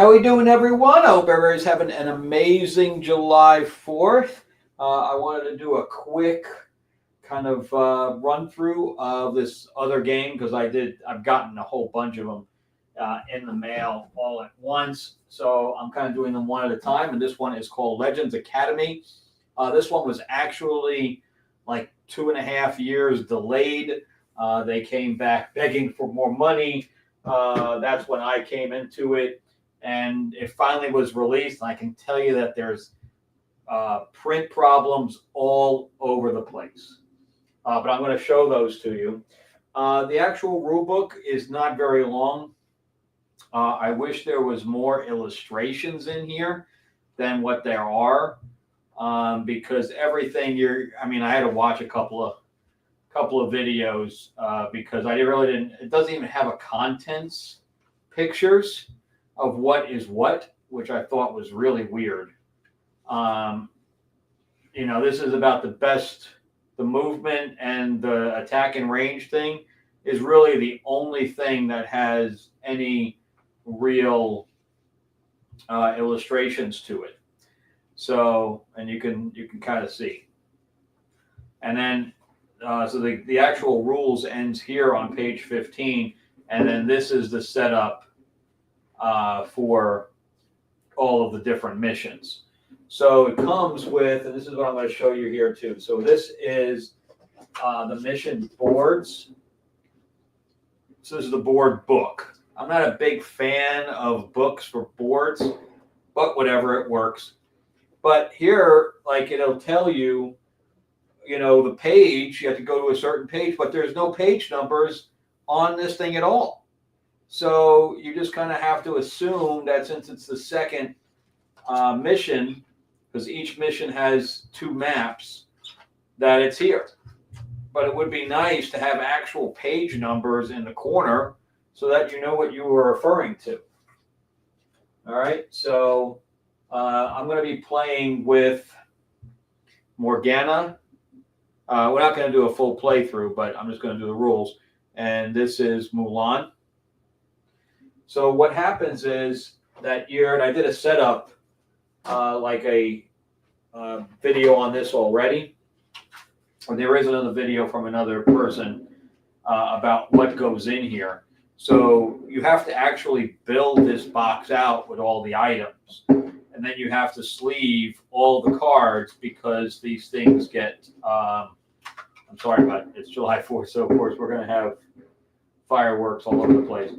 How we doing, everyone? I hope everybody's having an amazing July 4th. I wanted to do a quick kind of run through of this other game because I've gotten a whole bunch of them in the mail all at once. So I'm kind of doing them one at a time. And this one is called Legends Academy. This one was actually like 2.5 years delayed. They came back begging for more money. That's when I came into it, and it finally was released. And I can tell you that there's print problems all over the place. But I'm going to show those to you. The actual rule book is not very long. I wish there was more illustrations in here than what there are, because everything I had to watch a couple of videos because I really didn't. It doesn't even have a contents pictures of what is what, which I thought was really weird. This is about the movement and the attack and range thing is really the only thing that has any real illustrations to it. So, and you can kind of see. And then, so the actual rules ends here on page 15, and then this is the setup for all of the different missions. So it comes with, and this is what I'm going to show you here too. So this is the mission boards. So this is the board book. I'm not a big fan of books for boards, but whatever, it works. But here, like, it'll tell you, the page, you have to go to a certain page, but there's no page numbers on this thing at all. So you just kind of have to assume that since it's the second mission, because each mission has 2 maps, that it's here. But it would be nice to have actual page numbers in the corner so that you know what you were referring to. All right, so I'm going to be playing with Morgana. We're not going to do a full playthrough, but I'm just going to do the rules. And this is Mulan. So what happens is that and I did a setup, like a video on this already. Or there is another video from another person about what goes in here. So you have to actually build this box out with all the items. And then you have to sleeve all the cards because these things get... I'm sorry, but it's July 4th, so of course we're going to have fireworks all over the place.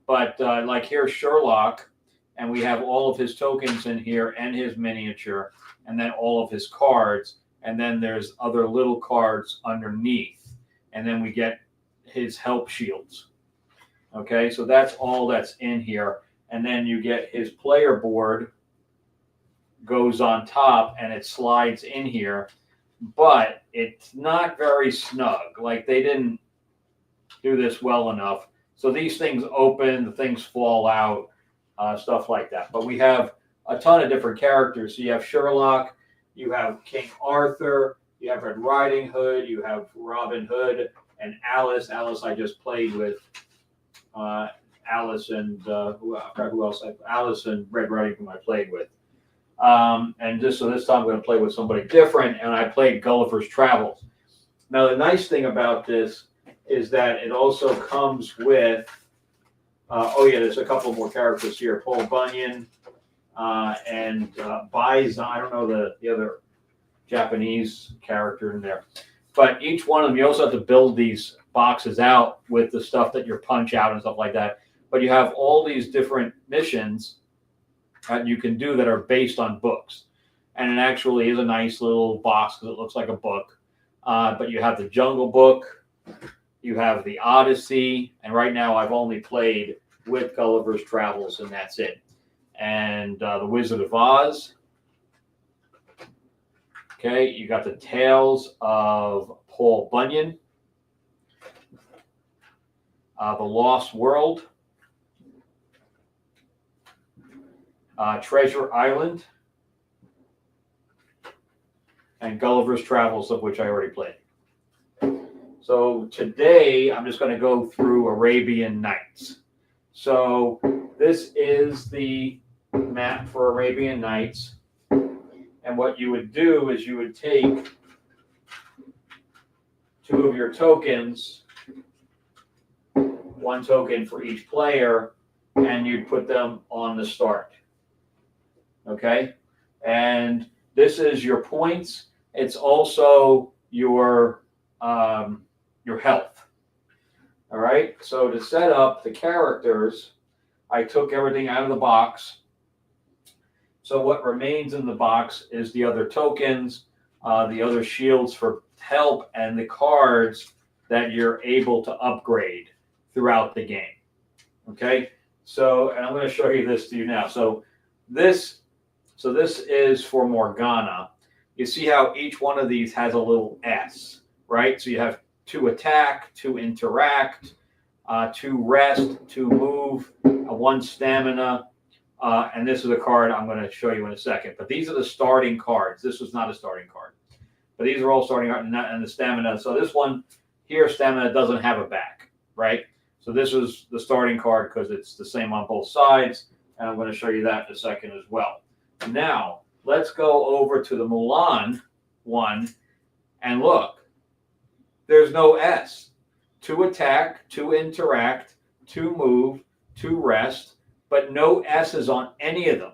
But like here's Sherlock, and we have all of his tokens in here and his miniature, and then all of his cards, and then there's other little cards underneath, and then we get his help shields. Okay, so that's all that's in here, and then you get his player board goes on top, and it slides in here. But it's not very snug. Like, they didn't do this well enough. So these things open, the things fall out, stuff like that. But we have a ton of different characters. So you have Sherlock, you have King Arthur, you have Red Riding Hood, you have Robin Hood, and Alice. Alice I just played with. Alice and who else? Alice and Red Riding Hood I played with. And this time I'm going to play with somebody different, and I played Gulliver's Travels. Now, the nice thing about this is that it also comes with, there's a couple more characters here. Paul Bunyan and Bison. I don't know the other Japanese character in there. But each one of them, you also have to build these boxes out with the stuff that you punch out and stuff like that. But you have all these different missions that you can do that are based on books. And it actually is a nice little box because it looks like a book. But you have the Jungle Book, you have the Odyssey, and right now I've only played with Gulliver's Travels, and that's it. And the Wizard of Oz. Okay, you got the Tales of Paul Bunyan. The Lost World. Treasure Island, and Gulliver's Travels, of which I already played. So today I'm just going to go through Arabian Nights. So this is the map for Arabian Nights. And what you would do is you would take 2 of your tokens, 1 token for each player, and you'd put them on the start. Okay? And this is your points. It's also your health. All right? So to set up the characters, I took everything out of the box. So what remains in the box is the other tokens, the other shields for help, and the cards that you're able to upgrade throughout the game. Okay? So, and I'm going to show you this to you now. So this is for Morgana. You see how each one of these has a little S, right? So you have 2 attack, 2 interact, 2 rest, 2 move, 1 stamina, and this is a card I'm going to show you in a second. But these are the starting cards. This was not a starting card. But these are all starting cards, and the stamina. So this one here, stamina, doesn't have a back, right? So this was the starting card because it's the same on both sides. And I'm going to show you that in a second as well. Now, let's go over to the Mulan one and look. There's no S. 2 attack, 2 interact, 2 move, 2 rest, but no S's on any of them.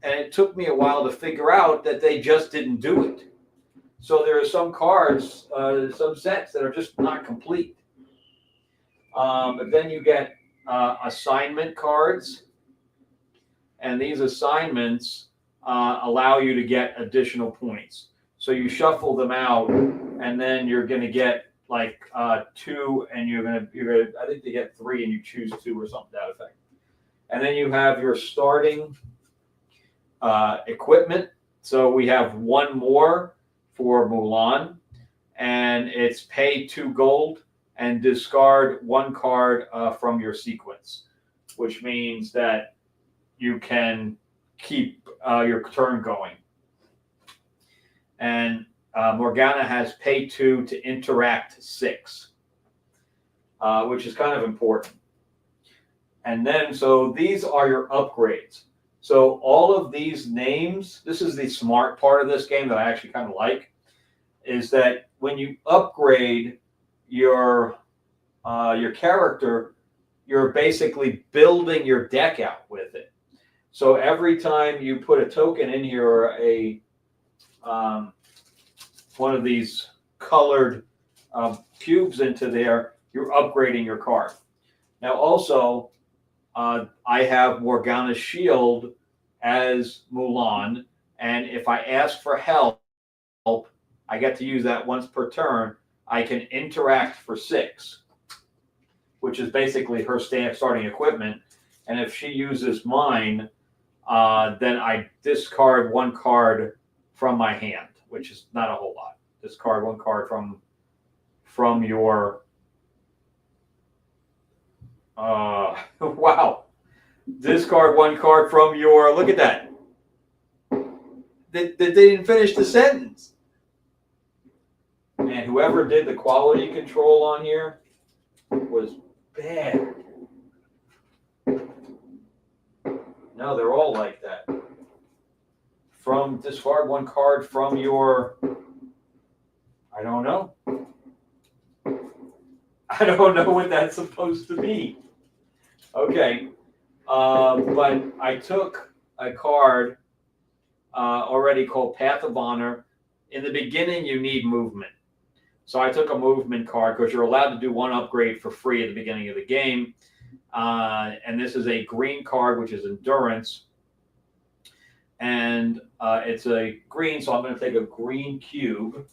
And it took me a while to figure out that they just didn't do it. So there are some cards, some sets that are just not complete. But then you get assignment cards. And these assignments allow you to get additional points. So you shuffle them out, and then you're going to get like 2, and you're gonna I think they get 3, and you choose 2 or something to that effect. And then you have your starting equipment. So we have 1 more for Mulan, and it's pay 2 gold and discard 1 card from your sequence, which means that you can keep your turn going. And Morgana has pay 2 to interact 6, which is kind of important. And then, so these are your upgrades. So all of these names, this is the smart part of this game that I actually kind of like, is that when you upgrade your character, you're basically building your deck out with it. So every time you put a token in here or a one of these colored cubes into there, you're upgrading your card. Now also, I have Morgana's shield as Mulan, and if I ask for help, I get to use that once per turn. I can interact for 6, which is basically her starting equipment. And if she uses mine, then I discard 1 card from my hand, which is not a whole lot. Discard 1 card from your wow. Discard 1 card from your, look at that. They didn't finish the sentence. And whoever did the quality control on here was bad. No, they're all like that. From discard 1 card from your, I don't know. I don't know what that's supposed to be. Okay. But I took a card already called Path of Honor. In the beginning, you need movement. So I took a movement card because you're allowed to do 1 upgrade for free at the beginning of the game. And this is a green card, which is endurance. And it's a green, so I'm going to take a green cube.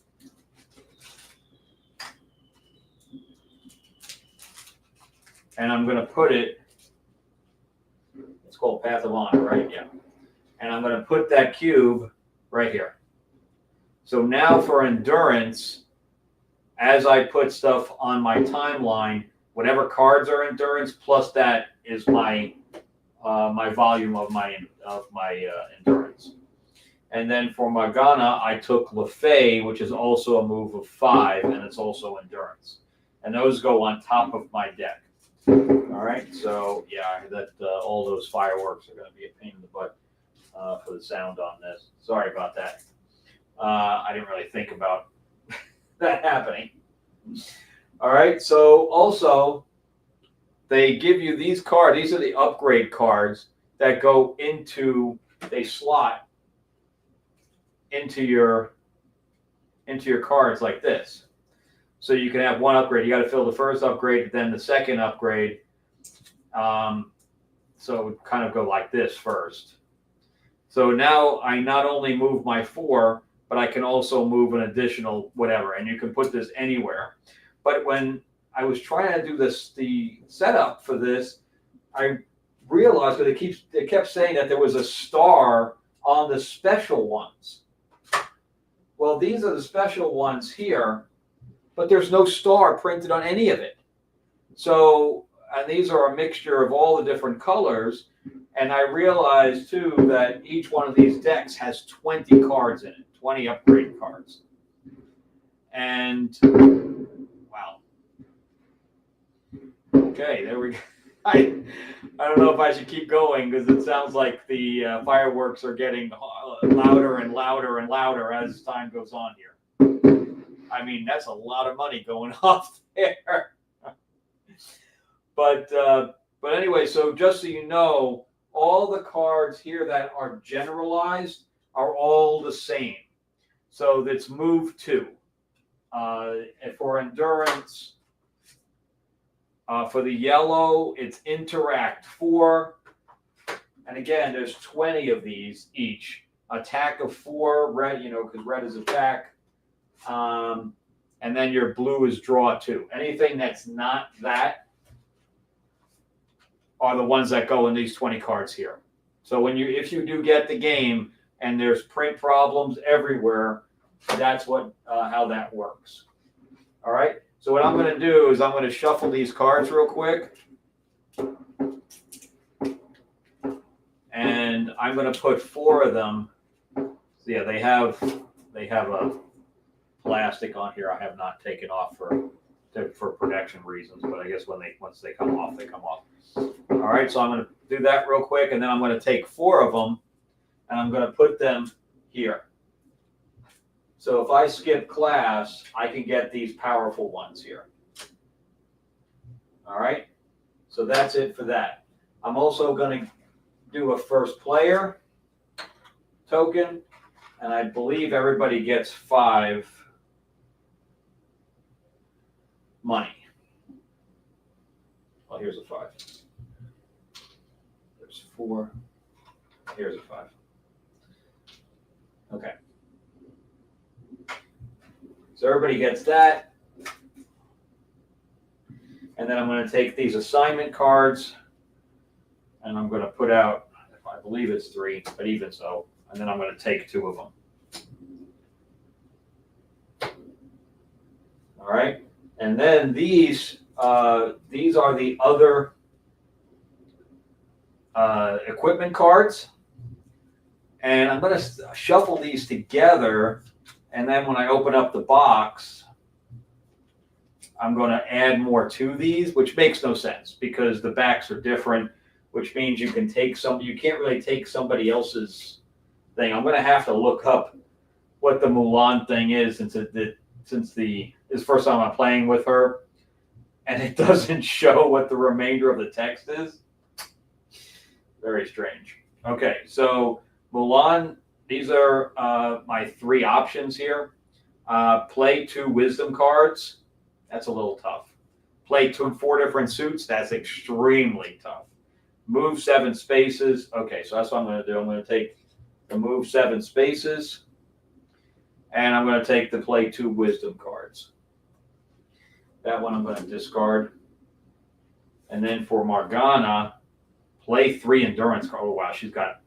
And I'm going to put it, it's called Path of Honor, right? Yeah. And I'm going to put that cube right here. So now for endurance, as I put stuff on my timeline, whatever cards are endurance plus that is my my volume of my endurance. And then for Morgana, I took Le Fay, which is also a move of 5, and it's also endurance. And those go on top of my deck. All right, so yeah, that all those fireworks are going to be a pain in the butt for the sound on this. Sorry about that. I didn't really think about that happening. All right, so also they give you these cards. These are the upgrade cards that go into, they slot into your cards like this. So you can have one upgrade. You got to fill the first upgrade, then the second upgrade. So it would kind of go like this first. So now I not only move my 4, but I can also move an additional whatever, and you can put this anywhere. But when I was trying to do the setup for this, I realized that it kept saying that there was a star on the special ones. Well, these are the special ones here, but there's no star printed on any of it. So, and these are a mixture of all the different colors. And I realized too that each one of these decks has 20 cards in it, 20 upgrade cards. And wow. Okay, there we go. I don't know if I should keep going because it sounds like the fireworks are getting louder and louder and louder as time goes on here. I mean, that's a lot of money going off there. But anyway, so just so you know, all the cards here that are generalized are all the same. So that's move 2. For endurance, for the yellow, it's interact 4. And again, there's 20 of these each. Attack of 4, red, because red is attack. And then your blue is draw 2. Anything that's not that are the ones that go in these 20 cards here. So if you do get the game and there's print problems everywhere, that's how that works. All right. So what I'm going to do is I'm going to shuffle these cards real quick, and I'm going to put 4 of them. So yeah, they have a plastic on here I have not taken off for protection reasons, but I guess once they come off, they come off. All right, so I'm going to do that real quick, and then I'm going to take 4 of them, and I'm going to put them here. So if I skip class, I can get these powerful ones here. All right, so that's it for that. I'm also going to do a first player token, and I believe everybody gets 5 money. Well, here's a 5. There's 4. Here's a 5. Okay. So everybody gets that. And then I'm going to take these assignment cards, and I'm going to put out, I believe it's 3, but even so, and then I'm going to take 2 of them. All right. And then these are the other equipment cards. And I'm going to shuffle these together. And then when I open up the box, I'm going to add more to these, which makes no sense because the backs are different, which means you can't really take somebody else's thing. I'm going to have to look up what the Mulan thing is since this is the first time I'm playing with her, and it doesn't show what the remainder of the text is. Very strange. Okay, so Mulan, these are my 3 options here. Play 2 wisdom cards. That's a little tough. Play 4 different suits. That's extremely tough. Move 7 spaces. Okay, so that's what I'm going to do. I'm going to take the move 7 spaces, and I'm going to take the play 2 wisdom cards. That one I'm going to discard. And then for Morgana, play 3 endurance cards. Oh, wow, she's got...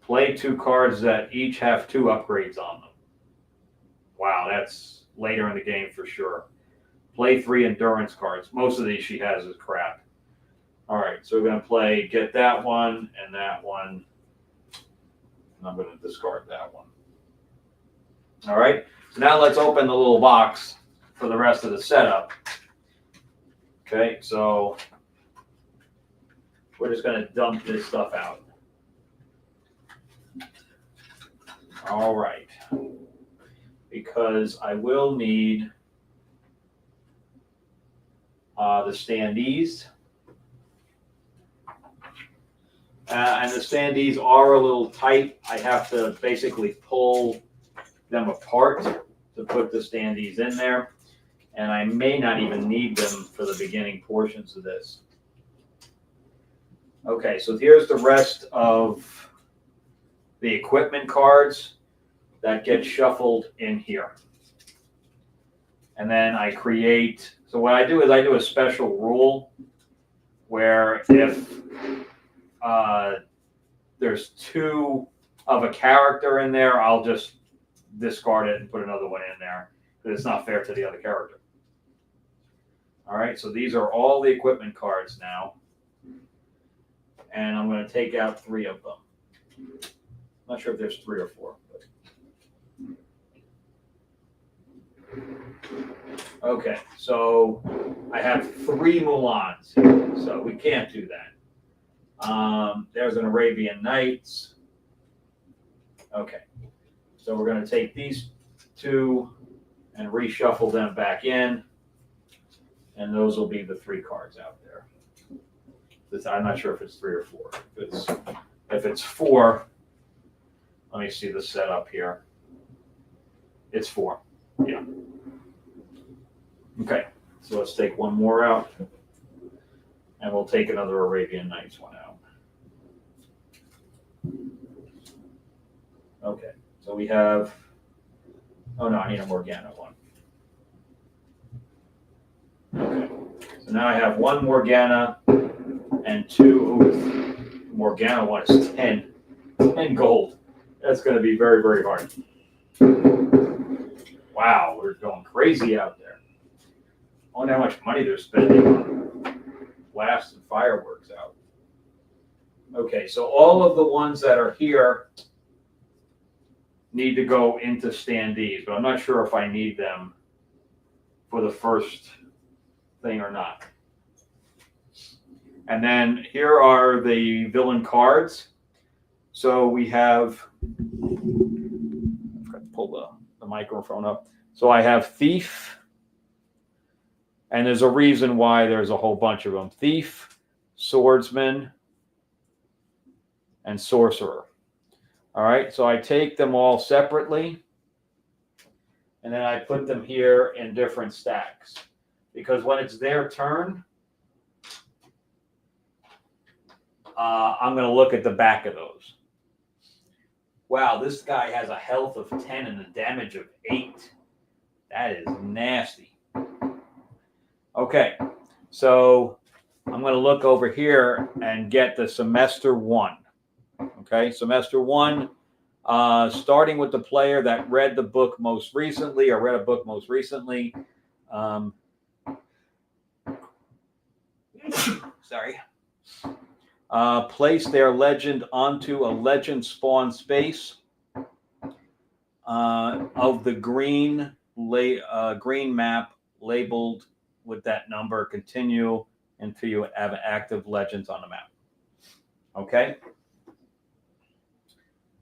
Play 2 cards that each have 2 upgrades on them. Wow, that's later in the game for sure. Play 3 endurance cards. Most of these she has is crap. All right, so we're going to get that one and that one. And I'm going to discard that one. All right, so now let's open the little box for the rest of the setup. Okay, so we're just going to dump this stuff out. All right. Because I will need the standees. And the standees are a little tight. I have to basically pull them apart to put the standees in there. And I may not even need them for the beginning portions of this. Okay, so here's the rest of the equipment cards that get shuffled in here. And then I create, so what I do is I do a special rule where if there's two of a character in there, I'll just discard it and put another one in there because it's not fair to the other character. All right, so these are all the equipment cards now. And I'm going to take out 3 of them. I'm not sure if there's 3 or 4. But... Okay, so I have 3 Mulans here, so we can't do that. There's an Arabian Nights. Okay, so we're going to take these 2 and reshuffle them back in. And those will be the 3 cards out there. I'm not sure if it's 3 or 4. If it's 4, let me see the setup here. It's 4. Yeah. Okay, so let's take one more out. And we'll take another Arabian Nights one out. Okay, so we have, oh no, I need a Morgana one. Okay, so now I have 1 Morgana and 2, Morgana one is 10 gold. That's going to be very, very hard. Wow, we're going crazy out there. I wonder how much money they're spending on blasts and fireworks out. Okay, so all of the ones that are here need to go into standees, but I'm not sure if I need them for the first thing or not. And then here are the villain cards. So we have, I've got to pull the microphone up. So I have Thief, and there's a reason why there's a whole bunch of them. Thief, Swordsman, and Sorcerer. All right, so I take them all separately, and then I put them here in different stacks. Because when it's their turn, I'm going to look at the back of those. Wow, this guy has a health of 10 and a damage of 8. That is nasty. Okay, so I'm going to look over here and get the Semester 1. Okay, Semester 1, starting with the player that read the book most recently or read a book most recently. Sorry. Place their legend onto a legend spawn space of the green map labeled with that number. Continue until you have active legends on the map. Okay.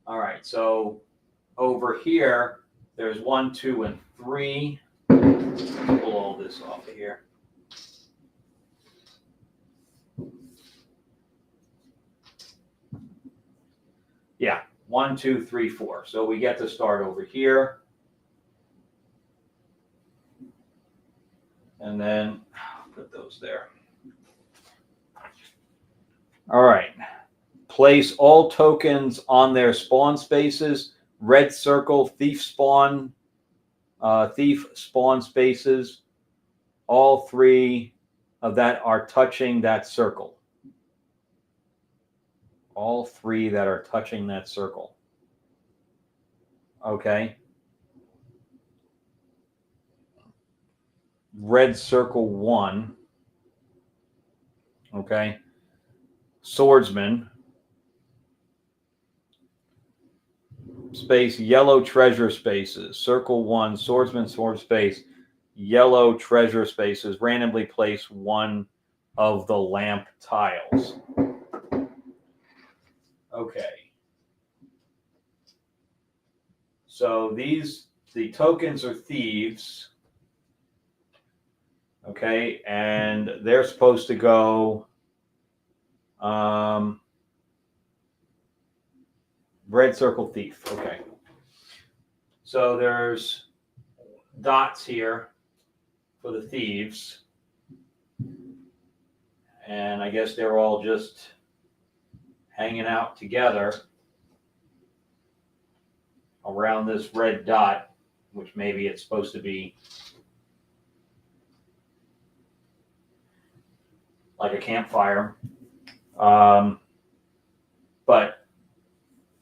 All right. So over here, there's 1, 2, and 3. Let's pull all this off of here. Yeah, 1, 2, 3, 4. So we get to start over here. And then put those there. All right. Place all tokens on their spawn spaces. Red circle, thief spawn spaces. All 3 of that are touching that circle. All 3 that are touching that circle. Okay. Red circle 1. Okay. Swordsman. Space, yellow treasure spaces. Circle 1, swordsman, sword space. yellow treasure spaces. Randomly place one of the lamp tiles. Okay. So the tokens are thieves. Okay, and they're supposed to go red circle thief. Okay. So there's dots here for the thieves. And I guess they're all just hanging out together around this red dot, which maybe it's supposed to be like a campfire. But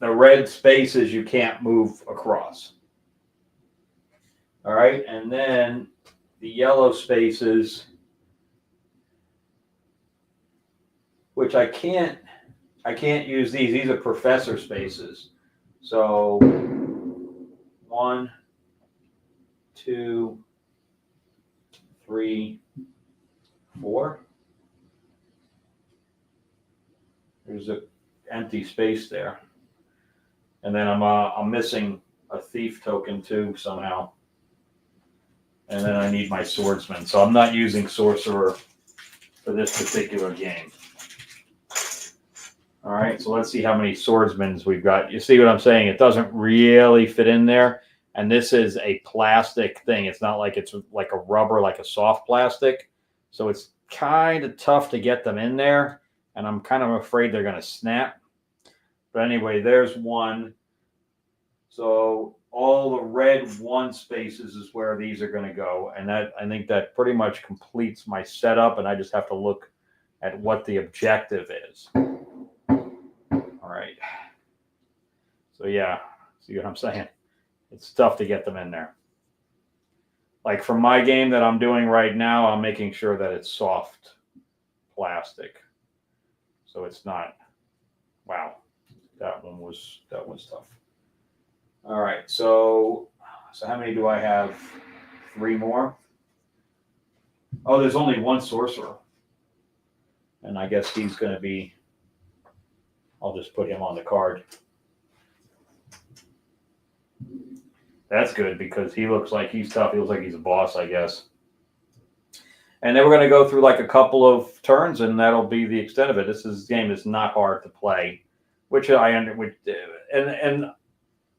the red spaces you can't move across. All right, and then the yellow spaces, which I can't use these. These are professor spaces. So 1, 2, 3, 4. There's an empty space there, and then I'm missing a thief token too somehow, and then I need my swordsman. So I'm not using sorcerer for this particular game. All right, so let's see how many swordsmen we've got. You see what I'm saying? It doesn't really fit in there, and this is a plastic thing. It's not like it's like a rubber, like a soft plastic, so it's kind of tough to get them in there. And I'm kind of afraid they're going to snap. But anyway, there's one. So all the red 1 spaces is where these are going to go. And that, I think that pretty much completes my setup. And I just have to look at what the objective is. All right. So yeah, see what I'm saying? It's tough to get them in there. Like for my game that I'm doing right now, I'm making sure that it's soft plastic. So it's not, wow, that one's tough. All right, so how many do I have? 3 more? Oh, there's only 1 sorcerer. And I guess he's going to be, I'll just put him on the card. That's good because he looks like he's tough. He looks like he's a boss, I guess. And then we're going to go through like a couple of turns, and that'll be the extent of it. This game is not hard to play, which and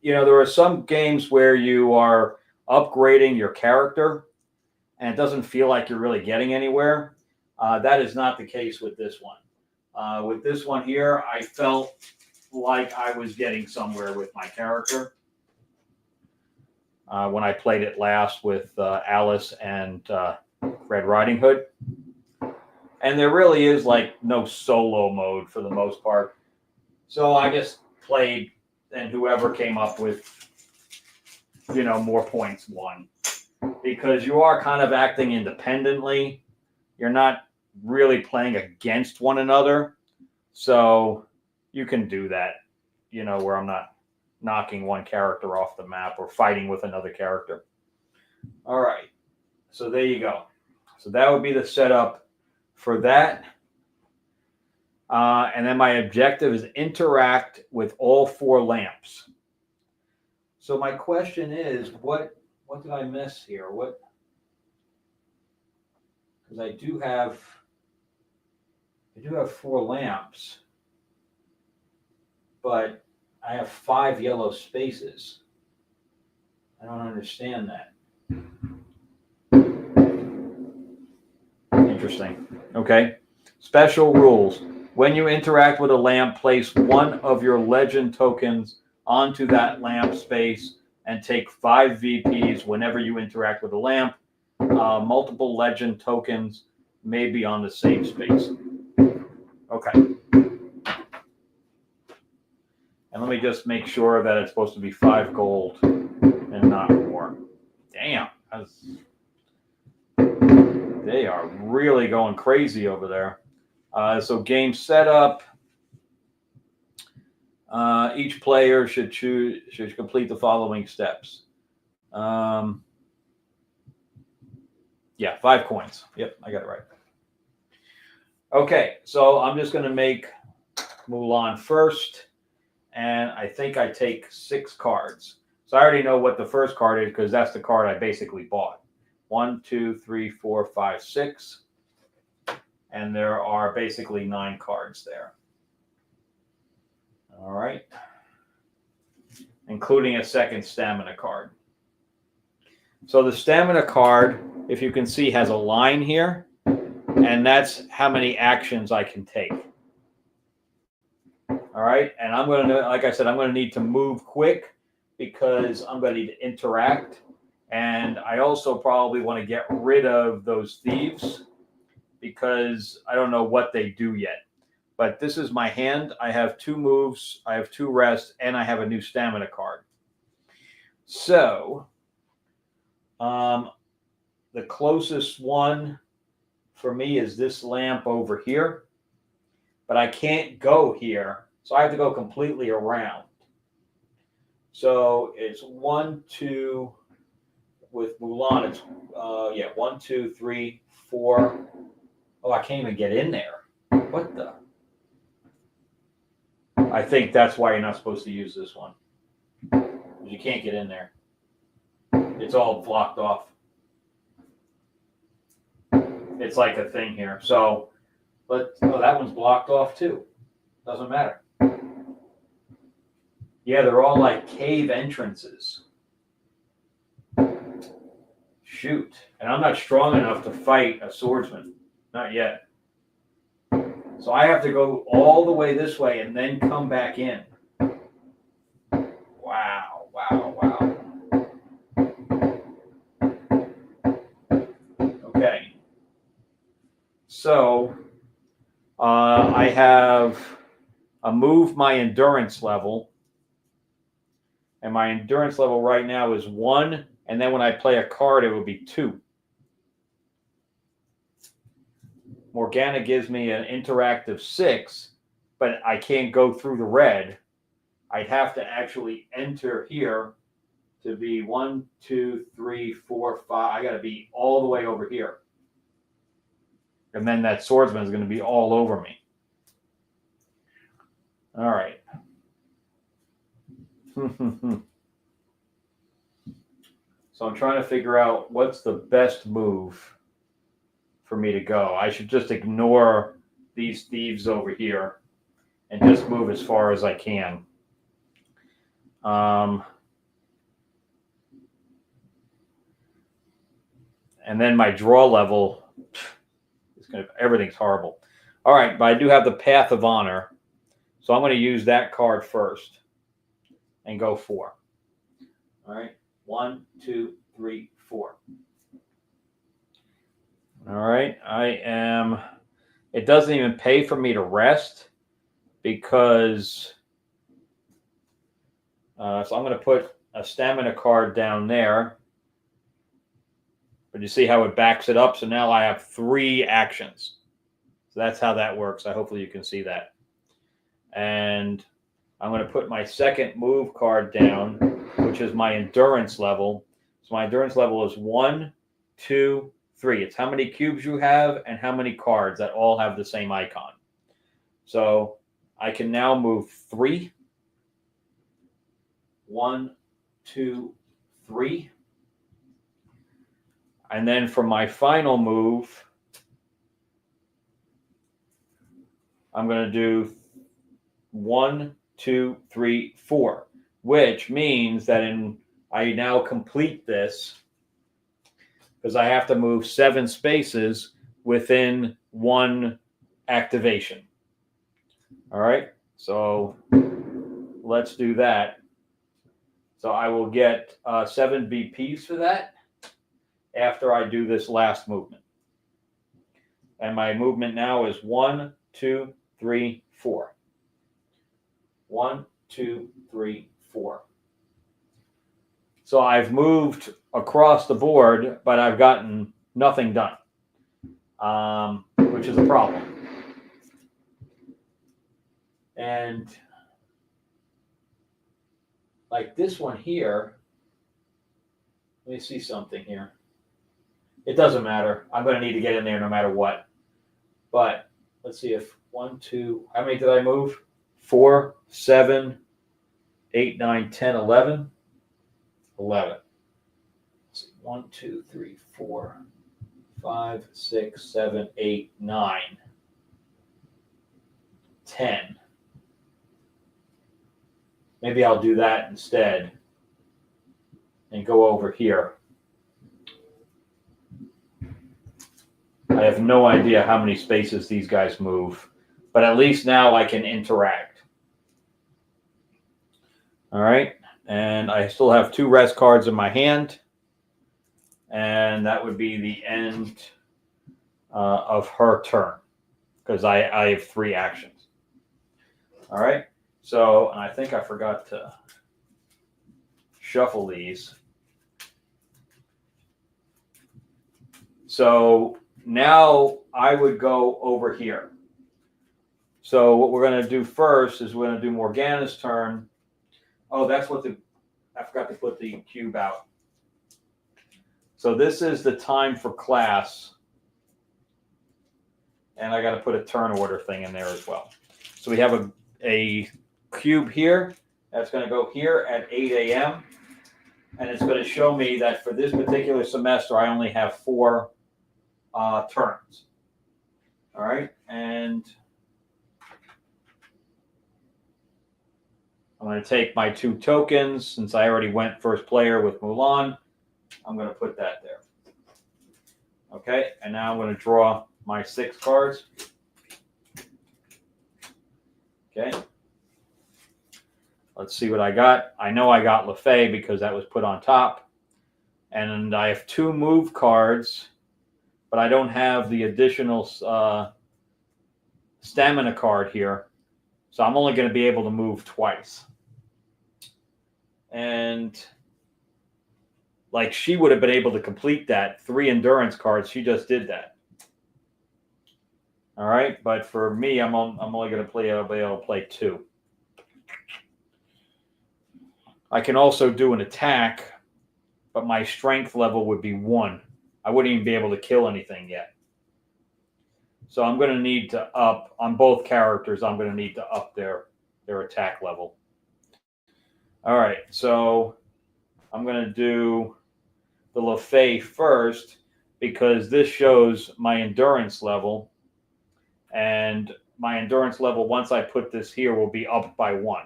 you know, there are some games where you are upgrading your character, and it doesn't feel like you're really getting anywhere. That is not the case with this one. With this one here, I felt like I was getting somewhere with my character when I played it last with Alice and Red Riding Hood. And there really is like no solo mode for the most part. So I just played, and whoever came up with, you know, more points won. Because you are kind of acting independently. You're not really playing against one another. So you can do that, you know, where I'm not knocking one character off the map or fighting with another character. All right. So there you go. So that would be the setup for that. And then my objective is interact with all 4 lamps. So my question is, what did I miss here? Because I do have 4 lamps, but I have 5 yellow spaces. I don't understand that. Interesting. Okay. Special rules. When you interact with a lamp, place one of your legend tokens onto that lamp space and take 5 VPs whenever you interact with a lamp. Multiple legend tokens may be on the same space. Okay. And let me just make sure that it's supposed to be 5 gold and not more. Damn. They are really going crazy over there. So game setup. Each player should complete the following steps. Yeah, 5 coins. Yep, I got it right. Okay, so I'm just going to make Mulan first, and I think I take 6 cards. So I already know what the first card is because that's the card I basically bought. 1, 2, 3, 4, 5, 6. And there are basically 9 cards there. All right. Including a second stamina card. So the stamina card, if you can see, has a line here. And that's how many actions I can take. All right. And I'm going to, like I said, I'm going to need to move quick because I'm going to need to interact. And I also probably want to get rid of those thieves because I don't know what they do yet. But this is my hand. I have 2 moves, I have 2 rests, and I have a new stamina card. So, the closest one for me is this lamp over here. But I can't go here, so I have to go completely around. So it's 1, 2, with Mulan, it's, 1, 2, 3, 4. Oh, I can't even get in there. What the? I think that's why you're not supposed to use this one. You can't get in there. It's all blocked off. It's like a thing here. So, that one's blocked off too. Doesn't matter. Yeah, they're all like cave entrances. Shoot. And I'm not strong enough to fight a swordsman. Not yet. So I have to go all the way this way and then come back in. Wow, wow, wow. Okay. So I have moved my endurance level. And my endurance level right now is 1. And then when I play a card, it will be 2. Morgana gives me an interactive 6, but I can't go through the red. I'd have to actually enter here to be 1, 2, 3, 4, 5. I got to be all the way over here. And then that swordsman is going to be all over me. All right. So I'm trying to figure out what's the best move for me to go. I should just ignore these thieves over here and just move as far as I can. And then my draw level, everything's horrible. All right, but I do have the Path of Honor. So I'm going to use that card first and go 4. All right, 1, 2, 3, 4. All right, it doesn't even pay for me to rest because, so I'm going to put a stamina card down there. But you see how it backs it up? So now I have 3 actions. So that's how that works. Hopefully you can see that. And I'm going to put my second move card down, which is my endurance level. So my endurance level is 1, 2, 3. It's how many cubes you have and how many cards that all have the same icon. So I can now move 3. 1, 2, 3. And then for my final move, I'm going to do 1, 2, 3, 4, which means that I now complete this because I have to move 7 spaces within 1 activation. All right, so let's do that. So I will get 7 BPs for that after I do this last movement. And my movement now is 1, 2, 3, 4. 1, 2, 3, 4. So I've moved across the board, but I've gotten nothing done, which is a problem. And like this one here, let me see something here. It doesn't matter. I'm going to need to get in there no matter what. But let's see if 1, 2, how many did I move? 4, 7, 8, 9, 10, 11. 11. Let's see, 1, 2, 3, 4, 5, 6, 7, 8, 9, 10. Maybe I'll do that instead and go over here. I have no idea how many spaces these guys move, but at least now I can interact. All right, and I still have 2 rest cards in my hand, and that would be the end of her turn because I have 3 actions. All right, so and I think I forgot to shuffle these. So now I would go over here. So what we're going to do first is we're going to do Morgana's turn. Oh, that's what I forgot to put the cube out. So this is the time for class. And I got to put a turn order thing in there as well. So we have a cube here. That's going to go here at 8 a.m. And it's going to show me that for this particular semester, I only have 4 turns. All right. And I'm going to take my 2 tokens. Since I already went first player with Mulan, I'm going to put that there. Okay. And now I'm going to draw my 6 cards. Okay. Let's see what I got. I know I got LeFay because that was put on top. And I have 2 move cards, but I don't have the additional stamina card here. So I'm only going to be able to move twice. And like she would have been able to complete that 3 endurance cards. She just did that. All right. But for me, I'm only going to be able to play 2. I can also do an attack, but my strength level would be 1. I wouldn't even be able to kill anything yet. So I'm going to need to up, on both characters, I'm going to need to up their attack level. All right, so I'm going to do the LeFay first because this shows my endurance level. And my endurance level, once I put this here, will be up by 1.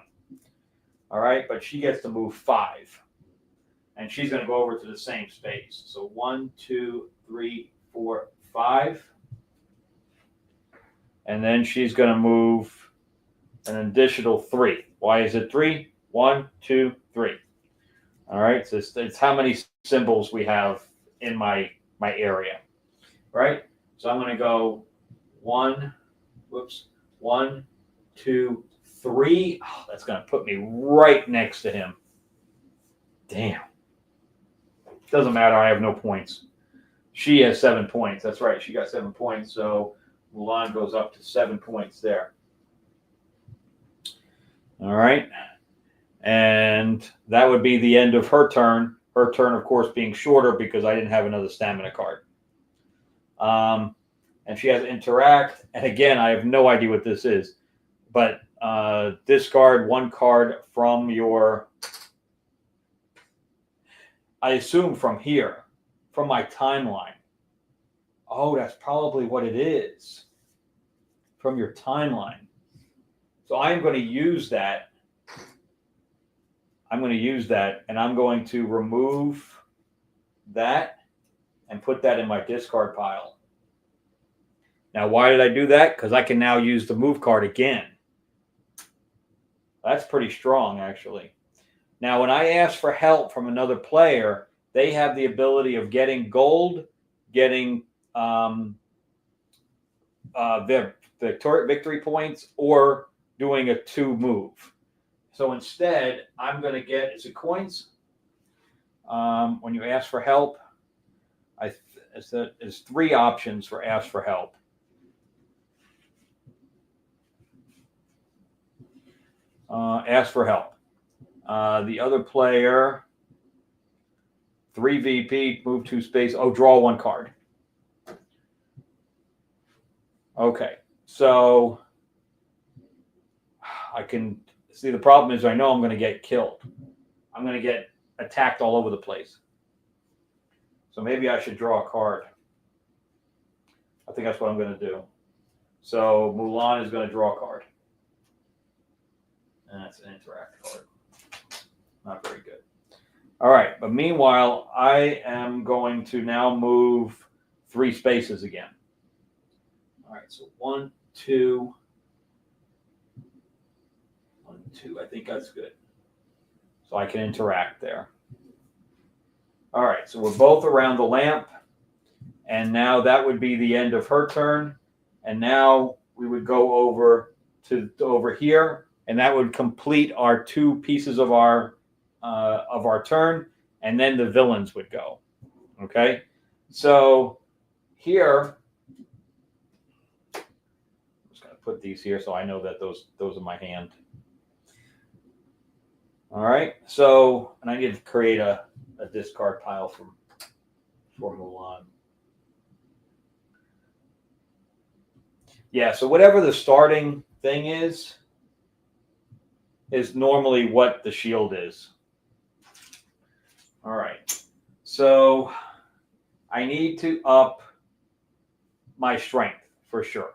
All right, but she gets to move 5. And she's going to go over to the same space. So 1, 2, 3, 4, 5. And then she's going to move an additional 3. Why is it 3? 1, 2, 3. All right, so it's how many symbols we have in my area, right? So I'm going to go 1, 2, 3. Oh, that's going to put me right next to him. Damn. Doesn't matter. I have no points. She has 7 points. That's right. She got 7 points. So Mulan goes up to 7 points there. All right. And that would be the end of her turn. Her turn, of course, being shorter because I didn't have another stamina card. And she has interact. And again, I have no idea what this is. But discard 1 card from your, I assume from here, from my timeline. Oh, that's probably what it is. From your timeline. So I'm going to use that. I'm going to use that, and I'm going to remove that and put that in my discard pile. Now, why did I do that? Because I can now use the move card again. That's pretty strong, actually. Now, when I ask for help from another player, they have the ability of getting gold, getting victory points, or doing a 2 move. So instead, I'm going to get, is it coins? When you ask for help, there's 3 options for ask for help. Ask for help. The other player, 3 VP, move 2 space. Oh, draw 1 card. Okay, so I can see the problem is I know I'm going to get killed. I'm going to get attacked all over the place. So maybe I should draw a card. I think that's what I'm going to do. So Mulan is going to draw a card. And that's an interact card. Not very good. All right, but meanwhile, I am going to now move 3 spaces again. All right, so 1, 2, 1, 2. I think that's good. So I can interact there. All right, so we're both around the lamp. And now that would be the end of her turn. And now we would go over here, and that would complete our 2 pieces of our turn, and then the villains would go. Okay, so here I'm just going to put these here so I know that those are my hand. All right, so and I need to create a discard pile for Mulan. Yeah, so whatever the starting thing is normally what the shield is. All right, so I need to up my strength for sure.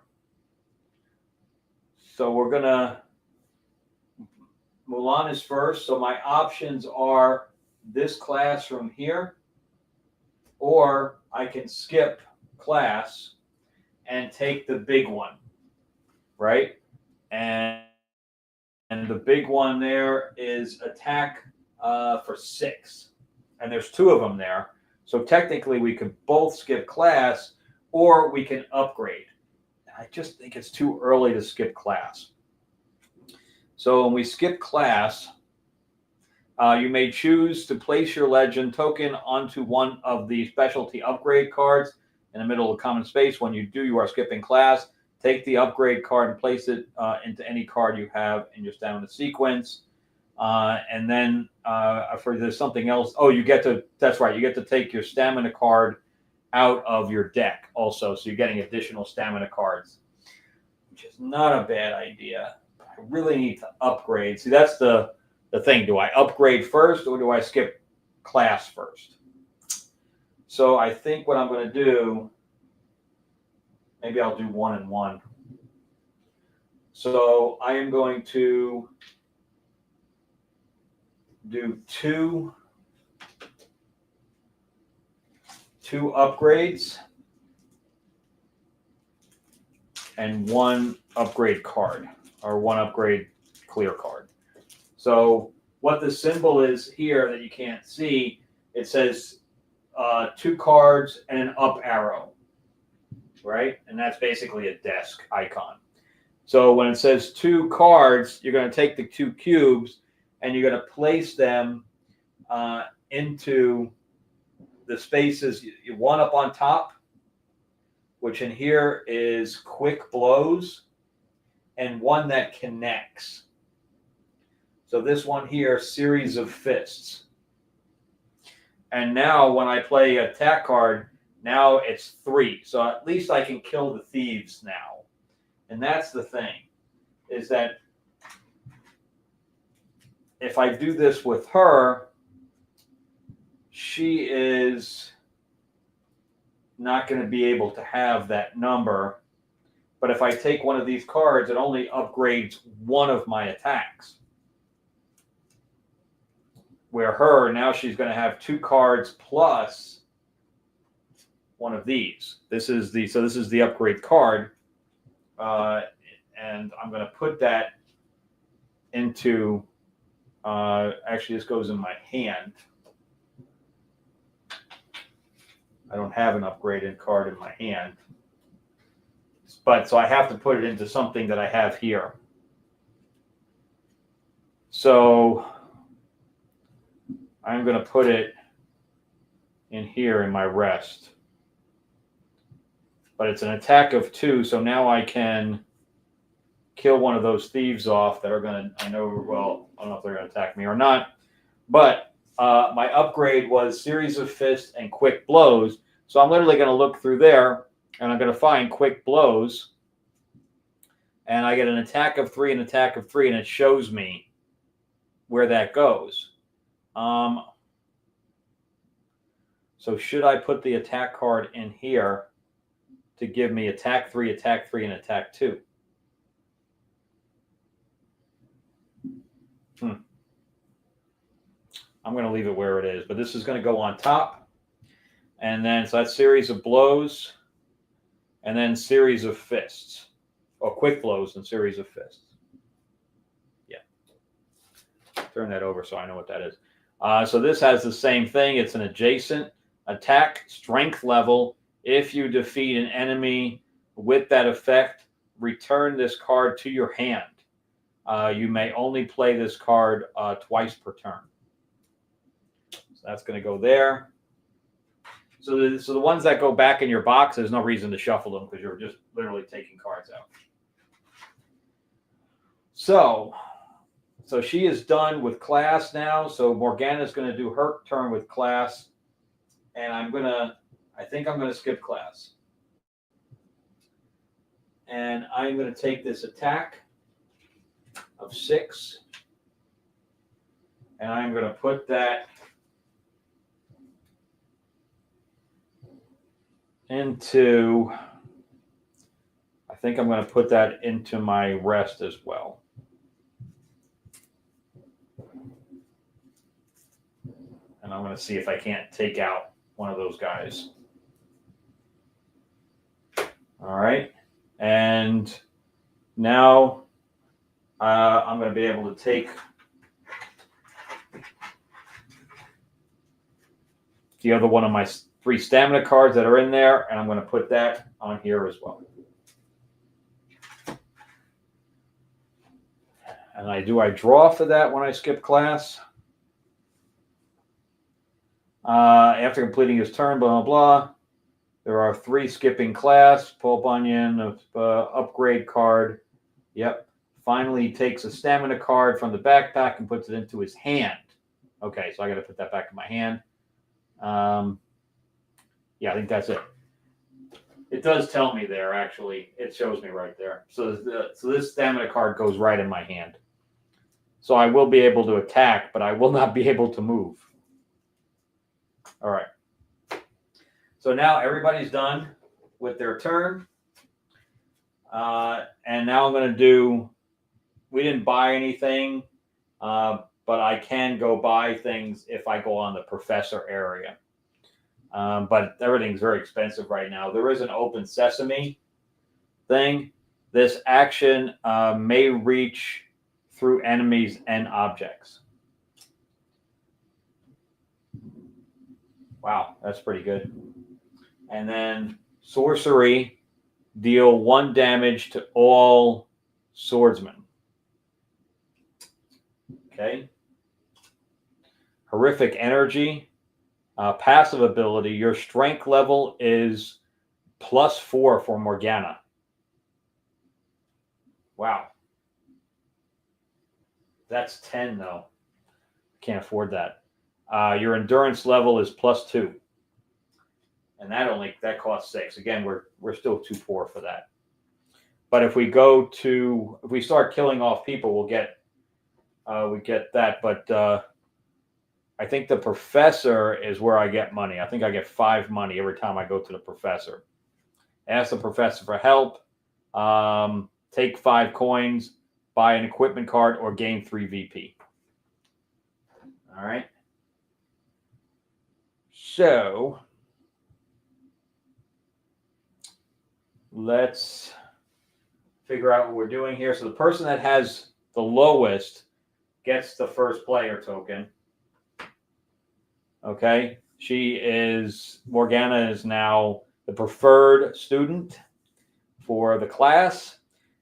So we're gonna, Mulan is first, so my options are this class from here, or I can skip class and take the big one, right? And the big one there is attack for 6. And there's 2 of them there. So technically we could both skip class or we can upgrade. I just think it's too early to skip class. So when we skip class, you may choose to place your legend token onto one of the specialty upgrade cards in the middle of the common space. When you do, you are skipping class. Take the upgrade card and place it into any card you have in your stamina sequence. And then there's something else. Oh, that's right. You get to take your stamina card out of your deck also. So you're getting additional stamina cards, which is not a bad idea. I really need to upgrade. See, that's the thing. Do I upgrade first or do I skip class first? So I think what I'm going to do, maybe I'll do 1 and 1. So I am going to do two upgrades and 1 upgrade card, or 1 upgrade clear card. So what the symbol is here that you can't see, it says 2 cards and an up arrow, right? And that's basically a desk icon. So when it says 2 cards, you're going to take the 2 cubes and you're going to place them into the spaces. One up on top, which in here is quick blows, and 1 that connects. So this one here, series of fists. And now when I play an attack card, now it's 3. So at least I can kill the thieves now. And that's the thing, is that if I do this with her, she is not going to be able to have that number. But if I take one of these cards, it only upgrades 1 of my attacks. Where her, now she's going to have 2 cards plus 1 of these. This is the upgrade card. And I'm going to put that into, actually this goes in my hand. I don't have an upgraded card in my hand. But so I have to put it into something that I have here. So I'm going to put it in here in my rest. But it's an attack of 2, so now I can kill one of those thieves off that are going to, I don't know if they're going to attack me or not. But my upgrade was series of fists and quick blows. So I'm literally going to look through there, and I'm going to find quick blows. and I get an attack of 3, an attack of 3, and it shows me where that goes. So should I put the attack card in here to give me attack 3, and attack 2? I'm going to leave it where it is, but this is going to go on top. And then, so that's series of blows, and then series of fists, or quick blows and series of fists. Yeah. Turn that over so I know what that is. So this has the same thing. It's an adjacent attack strength level. If you defeat an enemy with that effect, return this card to your hand. You may only play this card twice per turn. So that's going to go there. So the ones that go back in your box, there's no reason to shuffle them because you're just literally taking cards out. So she is done with class now. So Morgana's going to do her turn with class. And I think I'm going to skip class. And I'm going to take this attack of 6. And I'm going to put that into, I think I'm going to put that into my rest as well. And I'm going to see if I can't take out one of those guys. All right. And now I'm going to be able to take the other one of my 3 stamina cards that are in there, and I'm going to put that on here as well. And I draw for that when I skip class? After completing his turn, blah, blah, blah. There are 3 skipping class. Paul Bunyan, upgrade card. Yep. Finally, he takes a stamina card from the backpack and puts it into his hand. Okay, so I got to put that back in my hand. Yeah, I think that's it. It does tell me there, actually. It shows me right there. So this stamina card goes right in my hand. So I will be able to attack, but I will not be able to move. All right. So now everybody's done with their turn. And now I'm going to do, we didn't buy anything, but I can go buy things if I go on the professor area. But everything's very expensive right now. There is an open sesame thing. This action may reach through enemies and objects. Wow, that's pretty good. And then sorcery, deal 1 damage to all swordsmen. Okay. Horrific energy. Passive ability, your strength level is +4 for Morgana. Wow. That's 10, though. Can't afford that. Your endurance level is +2. And that costs 6. Again, we're still too poor for that. But if we start killing off people, we get that. But I think the professor is where I get money. I think I get 5 money every time I go to the professor. Ask the professor for help. Take 5 coins, buy an equipment card, or gain 3 VP. All right. So let's figure out what we're doing here. So the person that has the lowest gets the first player token. Okay. Morgana is now the preferred student for the class,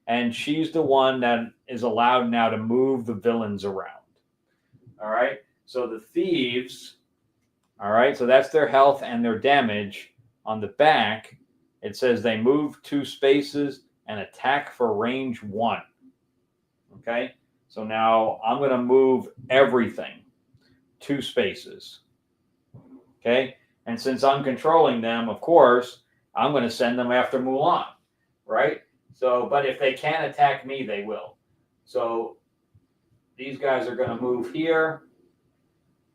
and she's the one that is allowed now to move the villains around. All right. So the thieves, all right, so that's their health and their damage. On the back, it says they move 2 spaces and attack for range 1. Okay. So now I'm going to move everything 2 spaces. Okay. And since I'm controlling them, of course, I'm going to send them after Mulan, right? So, but if they can attack me, they will. So these guys are going to move here.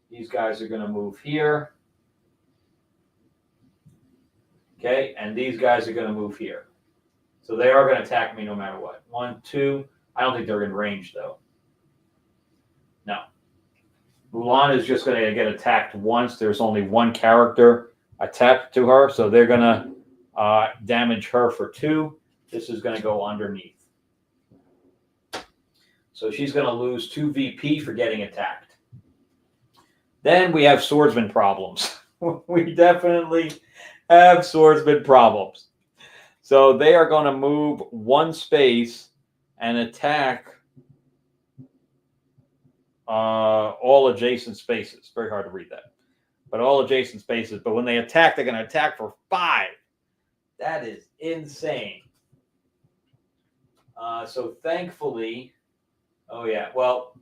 These guys are going to move here. Okay, and these guys are going to move here. So they are going to attack me no matter what. 1, 2. I don't think they're in range, though. No. Mulan is just going to get attacked once. There's only one character attached to her, so they're going to damage her for 2. This is going to go underneath. So she's going to lose 2 VP for getting attacked. Then we have swordsman problems. We definitely have swordsman problems. So they are going to move 1 space and attack all adjacent spaces. Very hard to read that. But all adjacent spaces. But when they attack, they're going to attack for 5. That is insane. So thankfully, oh yeah, well,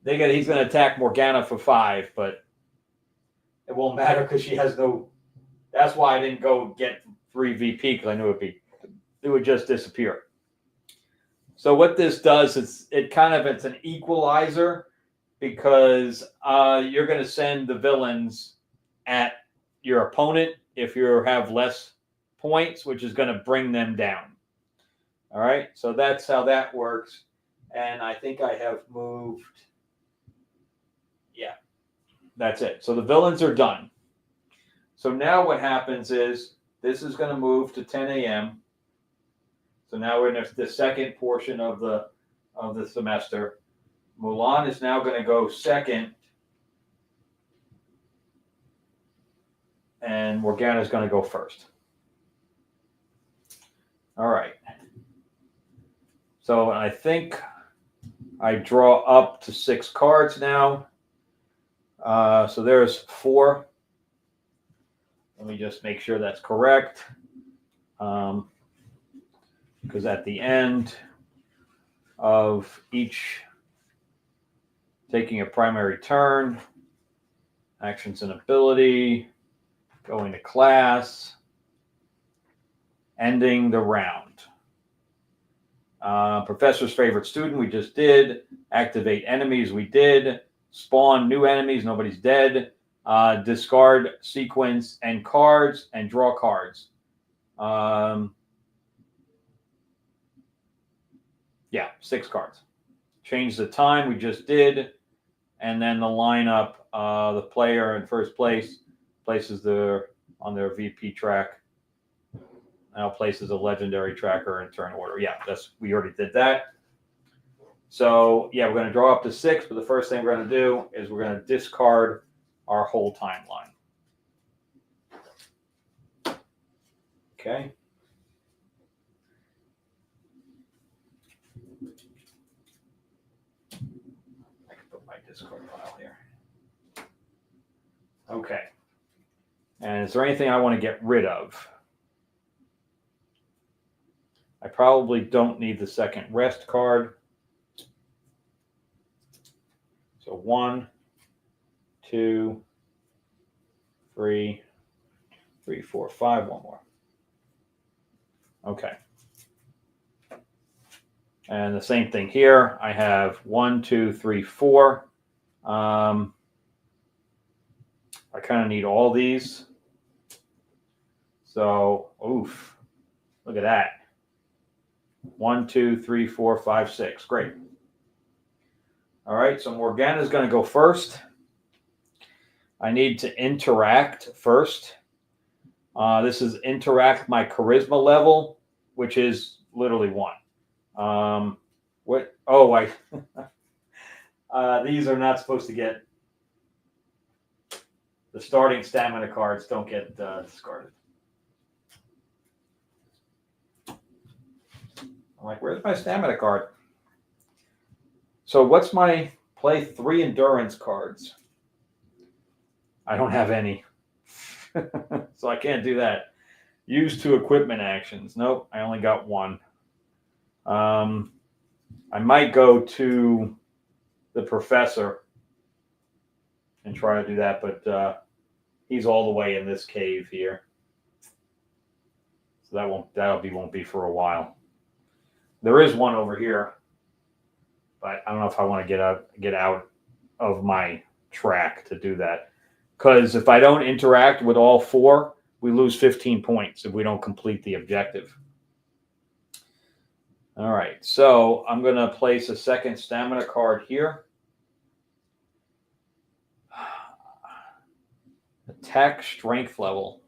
he's going to attack Morgana for 5, but it won't matter because she has no. That's why I didn't go get 3 VP, because I knew it would just disappear. So what this does is it's an equalizer, because you're going to send the villains at your opponent if you have less points, which is going to bring them down. All right, so that's how that works. And I think I have moved. Yeah, that's it. So the villains are done. So now what happens is this is going to move to 10 a.m. So now we're in the second portion of the semester. Mulan is now going to go second, and Morgana is going to go first. All right. So I think I draw up to 6 cards now. So there's 4. Let me just make sure that's correct. Because at the end of each taking a primary turn, actions and ability, going to class, ending the round. Professor's favorite student, we just did. Activate enemies, we did. Spawn new enemies, nobody's dead. Discard sequence and cards, and draw cards. Yeah, 6 cards. Change the time, we just did. And then the lineup, the player in first place places on their VP track. Now places a legendary tracker in turn order. Yeah, we already did that. So yeah, we're going to draw up to 6, but the first thing we're going to do is we're going to discard our whole timeline. Okay. I can put my discard pile here. Okay. And is there anything I want to get rid of? I probably don't need the second rest card. So 1, 2, 3, 4, 5. One more. Okay. And the same thing here. I have 1, 2, 3, 4. I kind of need all these. So, oof. Look at that. 1, 2, 3, 4, 5, 6. Great. All right, so Morgana is going to go first. I need to interact first. This is interact my charisma level, which is literally 1. What? Oh, these are not supposed to get. The starting stamina cards don't get discarded. I'm like, where's my stamina card? So what's my play 3 endurance cards? I don't have any. So I can't do that. Use 2 equipment actions. Nope, I only got 1. I might go to the professor and try to do that, but he's all the way in this cave here. So that won't be for a while. There is one over here, but I don't know if I want to get out of my track to do that. Because if I don't interact with all 4, we lose 15 points if we don't complete the objective. All right, so I'm going to place a second stamina card here. Attack strength level.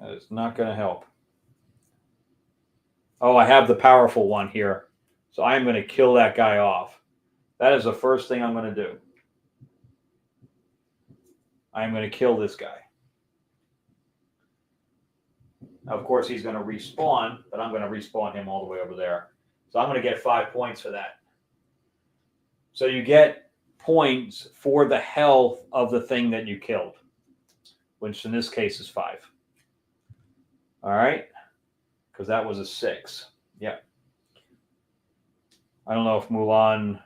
That is not going to help. Oh, I have the powerful one here. So I'm going to kill that guy off. That is the first thing I'm going to do. I'm going to kill this guy. Now, of course, he's going to respawn, but I'm going to respawn him all the way over there. So I'm going to get 5 points for that. So you get points for the health of the thing that you killed, which in this case is 5. All right? Because that was a 6. Yeah. I don't know if Mulan...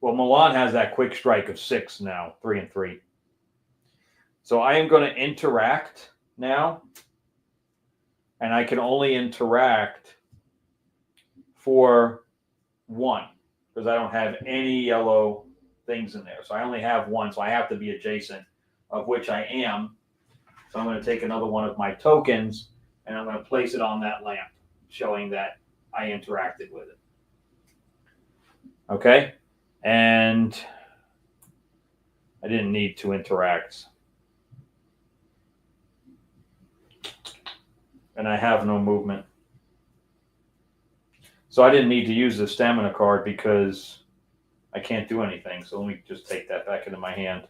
Well, Mulan has that quick strike of 6 now, 3 and 3. So I am going to interact now. And I can only interact for 1 because I don't have any yellow things in there. So I only have 1, so I have to be adjacent, of which I am. So I'm going to take another one of my tokens and I'm going to place it on that lamp, showing that I interacted with it. Okay? And I didn't need to interact. And I have no movement. So I didn't need to use the stamina card because I can't do anything. So let me just take that back into my hand.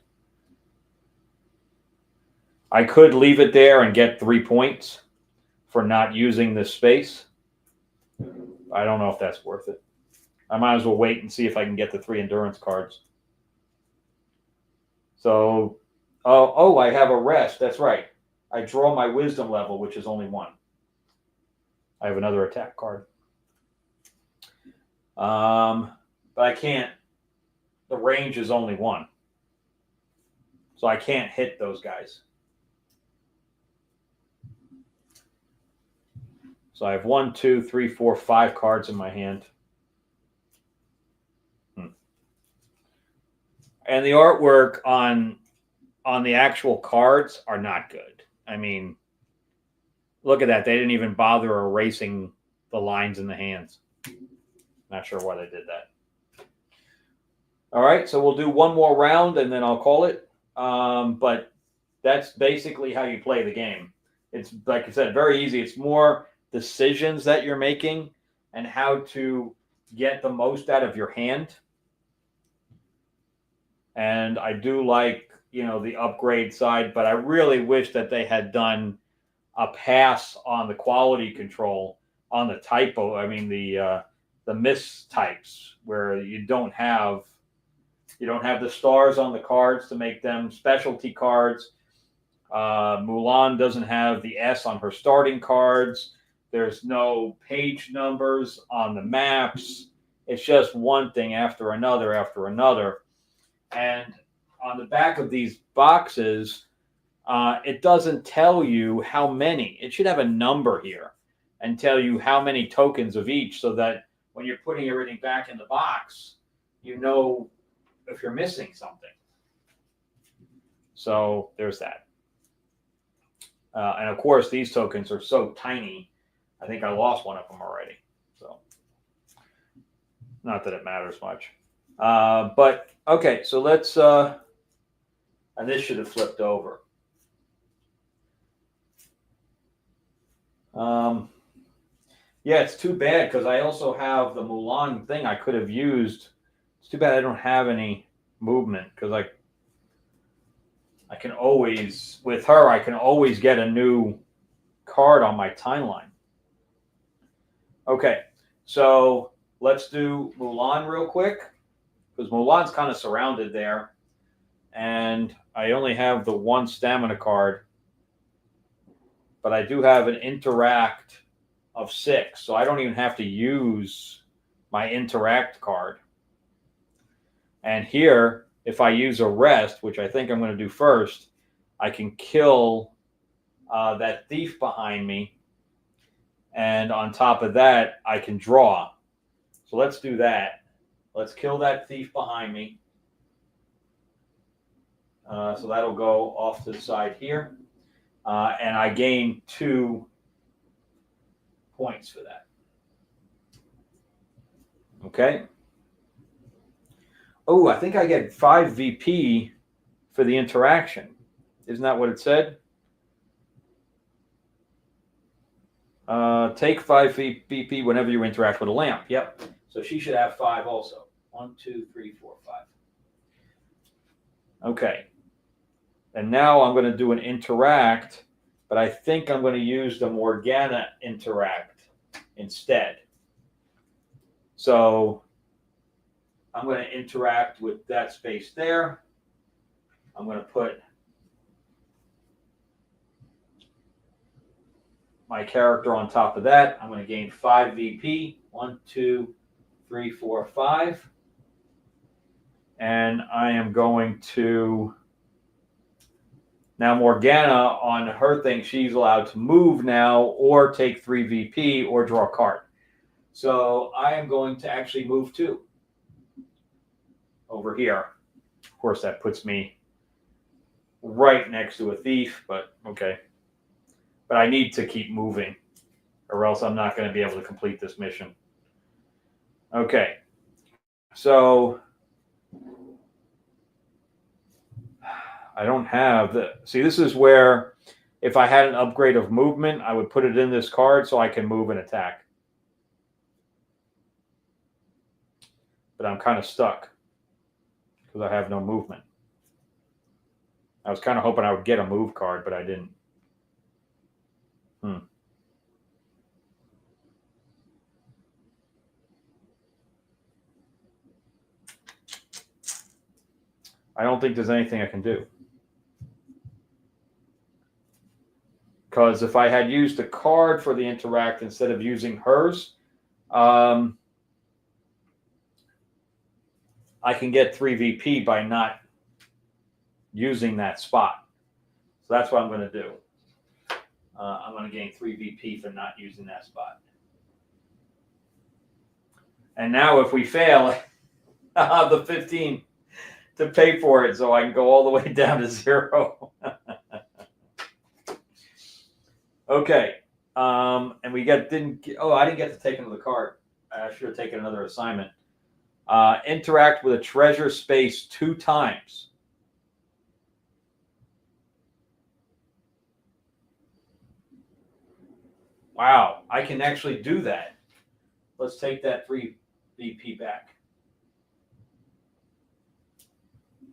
I could leave it there and get 3 points for not using this space. I don't know if that's worth it. I might as well wait and see if I can get the 3 endurance cards. So, oh, I have a rest. That's right. I draw my wisdom level, which is only 1. I have another attack card. But I can't. The range is only 1. So I can't hit those guys. So I have 1, 2, 3, 4, 5 cards in my hand. And the artwork on the actual cards are not good. I mean, look at that. They didn't even bother erasing the lines in the hands. Not sure why they did that. All right, so we'll do one more round and then I'll call it. But that's basically how you play the game. It's, like I said, very easy. It's more decisions that you're making and how to get the most out of your hand. And I do like, the upgrade side, but I really wish that they had done a pass on the quality control on the typo. I mean, the mistypes where you don't have the stars on the cards to make them specialty cards. Mulan doesn't have the S on her starting cards. There's no page numbers on the maps. It's just one thing after another after another. And on the back of these boxes, it doesn't tell you how many. It should have a number here and tell you how many tokens of each so that when you're putting everything back in the box, you know if you're missing something. So there's that. And of course, these tokens are so tiny. I think I lost one of them already. So not that it matters much. But okay, so let's, and this should have flipped over. Yeah, it's too bad because I also have the Mulan thing I could have used. It's too bad I don't have any movement because I can always, with her, I can always get a new card on my timeline. Okay, so let's do Mulan real quick because Mulan's kind of surrounded there. And I only have the 1 stamina card, but I do have an interact of 6, so I don't even have to use my interact card. And here, if I use a rest, which I think I'm going to do first, I can kill that thief behind me, And on top of that, I can draw. So let's do that. Let's kill that thief behind me. So that'll go off to the side here. And I gain 2 points for that. Okay. Oh, I think I get 5 VP for the interaction. Isn't that what it said? Take 5 VP whenever you interact with a lamp. Yep. So she should have 5 also. 1, 2, 3, 4, 5. Okay. And now I'm going to do an interact, but I think I'm going to use the Morgana interact instead. So I'm going to interact with that space there. I'm going to put my character on top of that. I'm going to gain 5 VP. 1, 2, 3, 4, 5. And I am going to... Now Morgana, on her thing, she's allowed to move now or take 3 VP or draw a card. So I am going to actually move 2 over here. Of course, that puts me right next to a thief, but okay. But I need to keep moving or else I'm not going to be able to complete this mission. Okay. So I don't have the... See, this is where if I had an upgrade of movement, I would put it in this card so I can move and attack. But I'm kind of stuck because I have no movement. I was kind of hoping I would get a move card, but I didn't. I don't think there's anything I can do. Because if I had used a card for the interact instead of using hers, I can get 3 VP by not using that spot. So that's what I'm going to do. I'm going to gain 3 VP for not using that spot. And now if we fail, I'll have the 15 to pay for it so I can go all the way down to 0. Okay. And we didn't get to take another card. I should have taken another assignment. Interact with a treasure space 2 times. Wow, I can actually do that. Let's take that 3 VP back.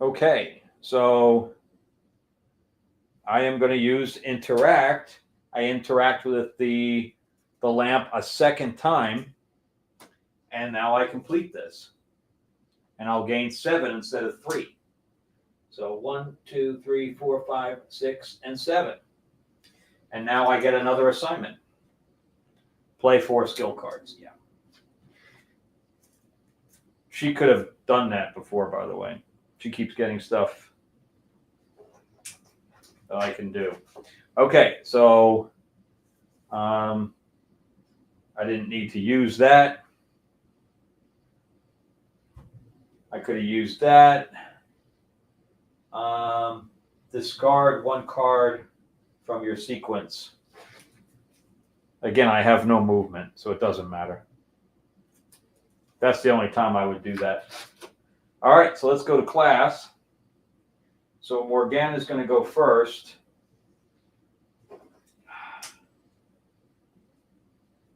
Okay, so I am going to use interact. I interact with the lamp a second time, and now I complete this. And I'll gain 7 instead of 3. So 1, 2, 3, 4, 5, 6, and 7. And now I get another assignment. Play 4 skill cards. Yeah. She could have done that before, by the way. She keeps getting stuff that I can do. Okay, so I didn't need to use that. I could have used that. Discard 1 card from your sequence. Again, I have no movement, so it doesn't matter. That's the only time I would do that. All right, so let's go to class. So Morgana is going to go first.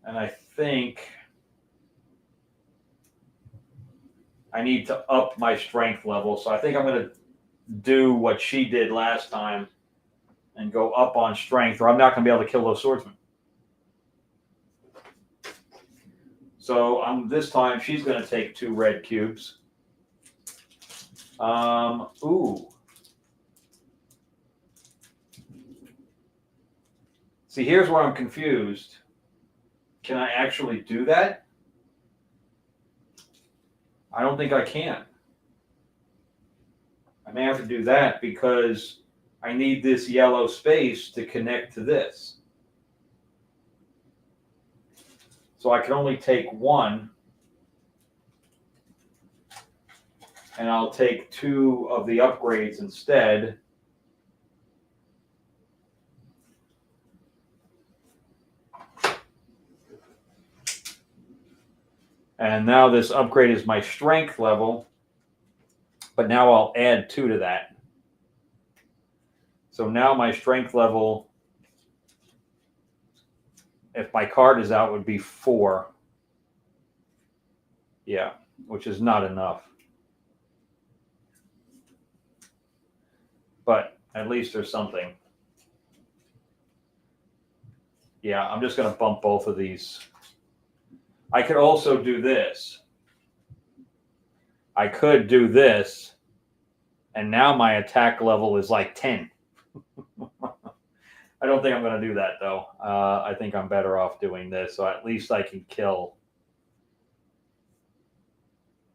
And I think I need to up my strength level. So I think I'm going to do what she did last time and go up on strength, or I'm not going to be able to kill those swordsmen. So this time she's going to take 2 red cubes. Ooh. See, here's where I'm confused. Can I actually do that? I don't think I can. I may have to do that because I need this yellow space to connect to this. So I can only take one, and I'll take 2 of the upgrades instead. And now this upgrade is my strength level, but now I'll add 2 to that. So now my strength level, if my card is out, would be 4. Yeah, which is not enough. But at least there's something. Yeah, I'm just going to bump both of these. I could also do this. I could do this, and now my attack level is like 10. I don't think I'm going to do that, though. I think I'm better off doing this, so at least I can kill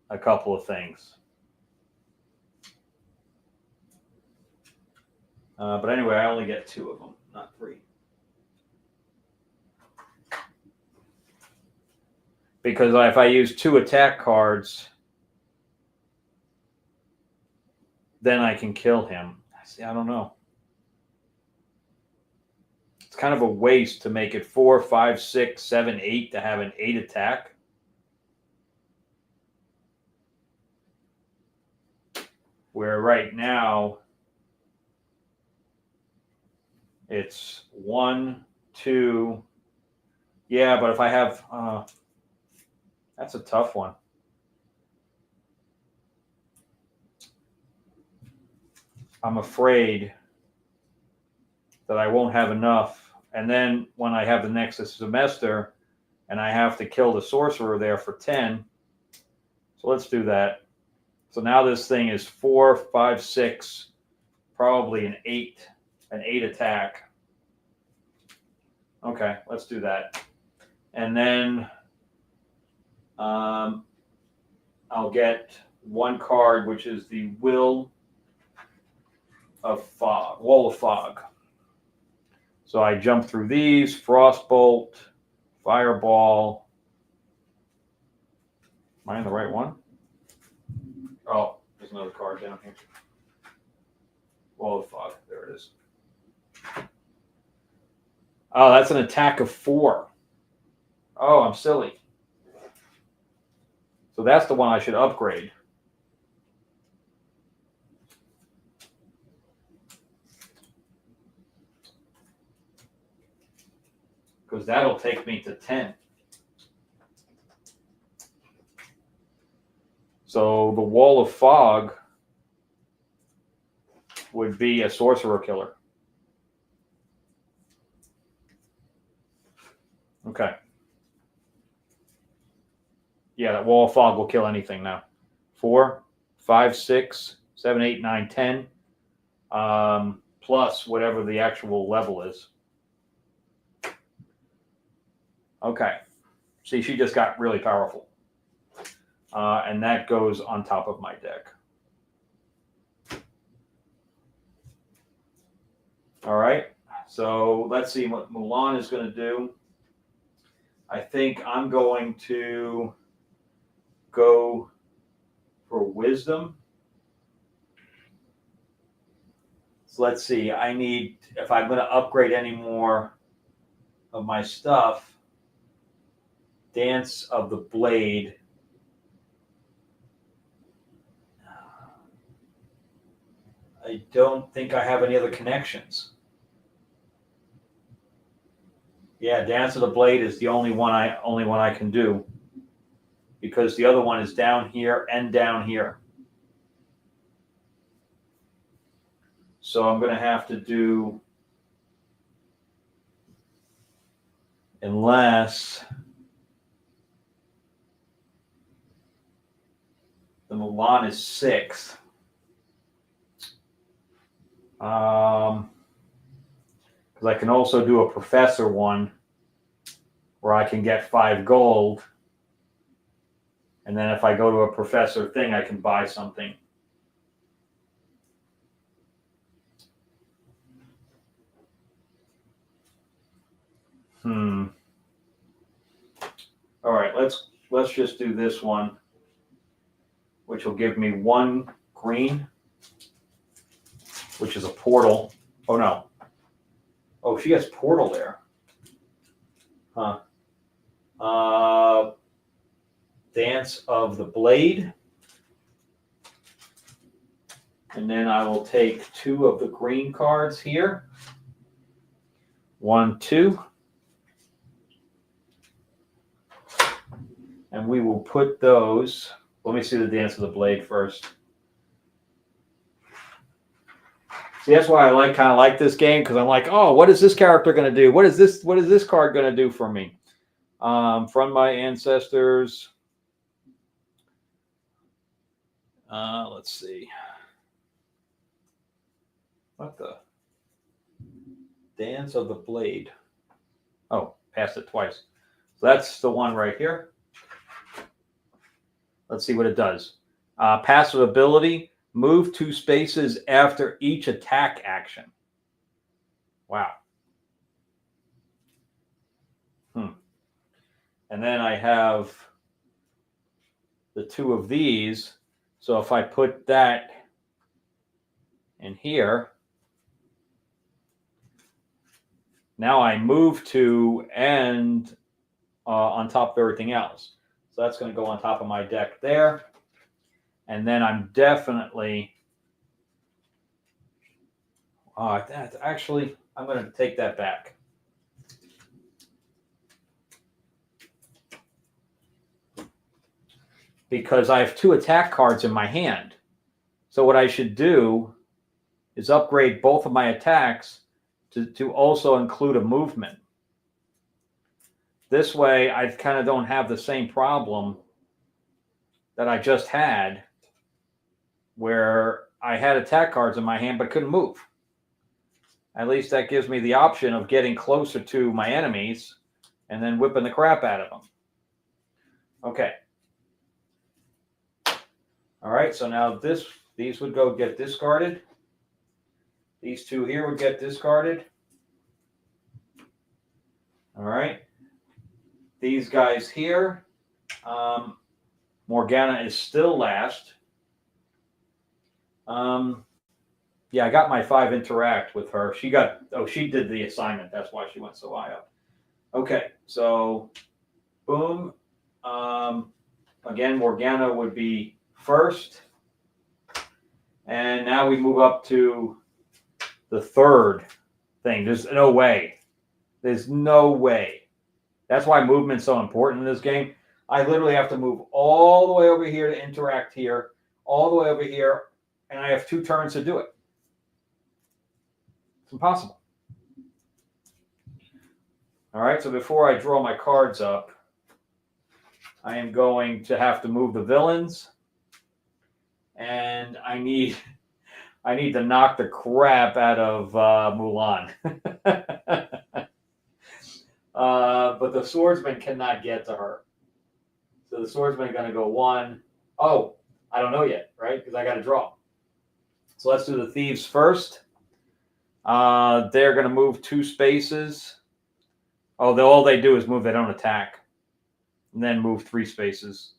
a couple of things. But anyway, I only get 2 of them, not 3. Because if I use 2 attack cards, then I can kill him. See, I don't know. It's kind of a waste to make it 4, 5, 6, 7, 8 to have an 8 attack. Where right now it's 1, 2. Yeah, but if I have, that's a tough one. I'm afraid that I won't have enough. And then when I have the next semester and I have to kill the sorcerer there for 10. So let's do that. So now this thing is 4, 5, 6, probably an 8 attack. Okay, let's do that. And then I'll get 1 card, which is the Wall of Fog. So I jump through these: Frostbolt, Fireball. Am I in the right one? Oh, there's another card down here. Wall of Fog. There it is. Oh, that's an attack of 4. Oh, I'm silly. So that's the one I should upgrade. Because that'll take me to 10. So the Wall of Fog would be a sorcerer killer. Okay. Yeah, that Wall of Fog will kill anything now. 4, 5, 6, 7, 8, 9, 10. Plus whatever the actual level is. Okay. See, she just got really powerful. And that goes on top of my deck. All right. So let's see what Mulan is going to do. I think I'm going to go for wisdom. So let's see. I need, if I'm going to upgrade any more of my stuff, Dance of the Blade. I don't think I have any other connections. Yeah, Dance of the Blade is the only one I can do, because the other one is down here and down here. So I'm going to have to do, unless the Mulan is 6. Because I can also do a professor one where I can get 5 gold. And then if I go to a professor thing, I can buy something. let's just do this one, which will give me 1 green, which is a portal. Oh no. Oh, she has portal there. Huh. Dance of the Blade. And then I will take 2 of the green cards here. 1, 2. And we will put those. Let me see the Dance of the Blade first. See, that's why I kind of like this game, because I'm like, oh, what is this character going to do? What is this card going to do for me? From my ancestors. Let's see. What the? Dance of the Blade. Oh, passed it twice. So that's the one right here. Let's see what it does. Passive ability, move 2 spaces after each attack action. Wow. And then I have the 2 of these. So if I put that in here, now I move 2 and on top of everything else. So that's going to go on top of my deck there. And then I'm definitely, actually, I'm going to take that back. Because I have 2 attack cards in my hand. So what I should do is upgrade both of my attacks to also include a movement. This way, I kind of don't have the same problem that I just had, where I had attack cards in my hand but couldn't move. At least that gives me the option of getting closer to my enemies and then whipping the crap out of them. Okay. All right, so now these would go get discarded. These 2 here would get discarded. All right. These guys here, Morgana is still last. Yeah, I got my 5 interact with her. She did the assignment. That's why she went so high up. Okay, so boom. Again, Morgana would be first. And now we move up to the 3rd thing. There's no way. There's no way. That's why movement's so important in this game. I literally have to move all the way over here to interact here, all the way over here, and I have 2 turns to do it. It's impossible. All right, so before I draw my cards up, I am going to have to move the villains, and I need to knock the crap out of Mulan. But the swordsman cannot get to her. So the swordsman going to go 1. Oh, I don't know yet, right? Because I got to draw. So let's do the thieves first. They're going to move 2 spaces. Oh, all they do is move. They don't attack. And then move 3 spaces.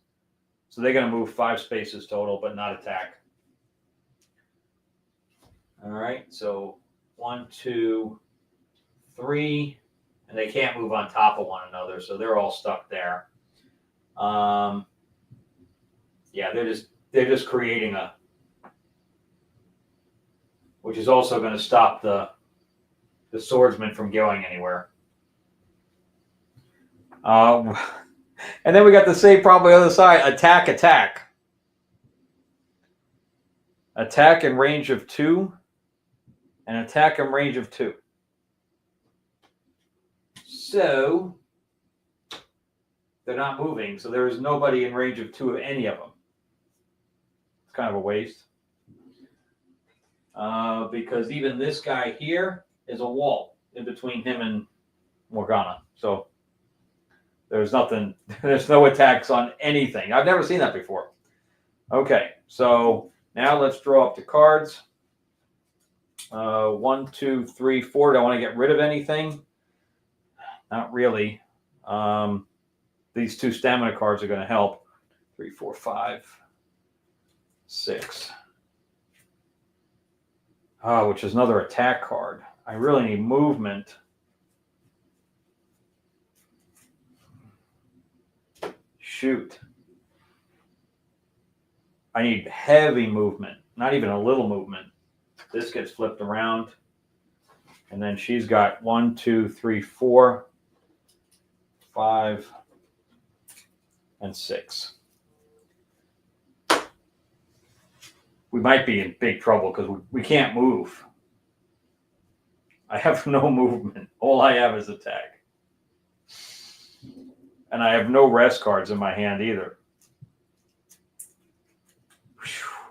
So they're going to move 5 spaces total, but not attack. All right, so 1, 2, 3. And they can't move on top of one another, so they're all stuck there. Yeah, they're just creating which is also going to stop the swordsman from going anywhere. And then we got the same problem on the other side: attack. Attack in range of 2, and attack in range of 2. So they're not moving, so there is nobody in range of 2 of any of them. It's kind of a waste. Because even this guy here is a wall in between him and Morgana. So there's nothing, there's no attacks on anything. I've never seen that before. Okay, so now let's draw up the cards. 1, 2, 3, 4. Do I want to get rid of anything? Not really. these 2 stamina cards are going to help. 3, 4, 5, 6. Which is another attack card. I really need movement. Shoot. I need heavy movement, not even a little movement. This gets flipped around. And then she's got 1, 2, 3, 4, 5, and 6. We might be in big trouble because we can't move. I have no movement. All I have is attack. And I have no rest cards in my hand either.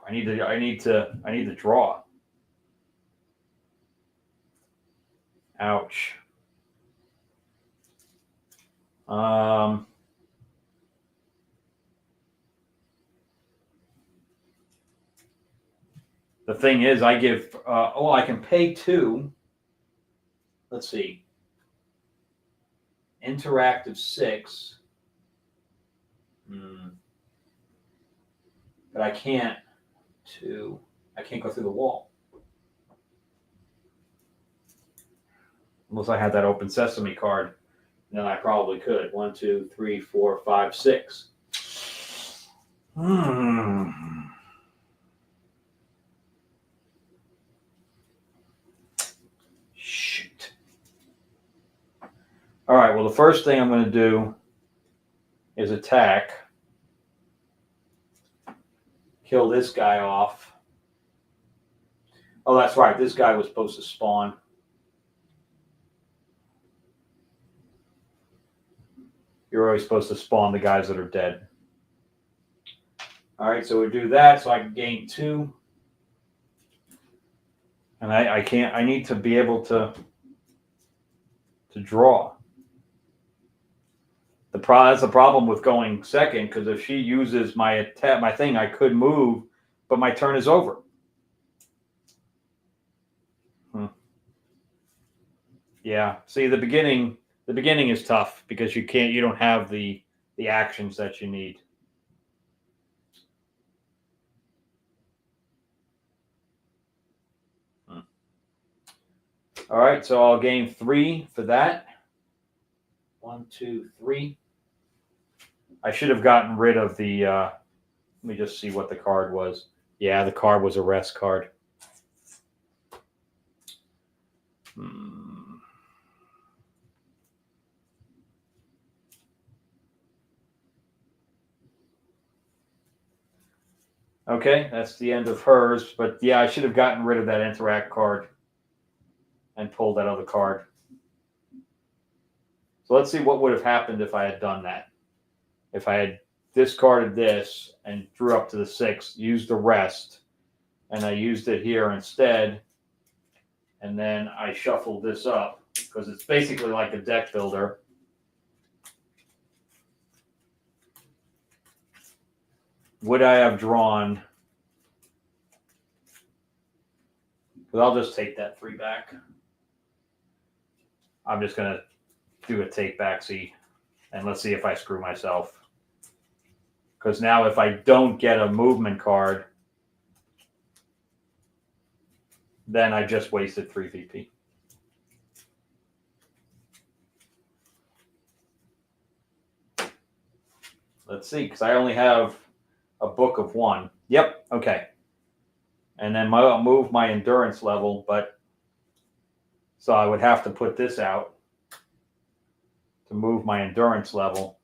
I need to draw. Ouch. The thing is, I give, I can pay 2. Let's see. Interactive 6. But I can't go through the wall. Unless I had that open sesame card, then I probably could. 1, 2, 3, 4, 5, 6. Shoot. All right, well, the first thing I'm going to do is attack. Kill this guy off. Oh, that's right. This guy was supposed to spawn. You're always supposed to spawn the guys that are dead. All right, so we do that so I can gain 2. And I can't, I need to be able to draw. That's the problem with going second, because if she uses my thing, I could move, but my turn is over. Yeah. See, the beginning is tough because you don't have the actions that you need. All right, so I'll gain 3 for that. 1, 2, 3. I should have gotten rid of the, let me just see what the card was. Yeah, the card was a rest card. Okay, that's the end of hers. But yeah, I should have gotten rid of that interact card and pulled that other card. So let's see what would have happened if I had done that. If I had discarded this and drew up to the 6, used the rest, and I used it here instead, and then I shuffled this up, because it's basically like a deck builder. Would I have drawn? But I'll just take that 3 back. I'm just going to do a take backsy, and let's see if I screw myself. Because now if I don't get a movement card, then I just wasted 3 VP. Let's see, because I only have a book of 1. Yep, okay. And then I'll move my endurance level, but so I would have to put this out to move my endurance level,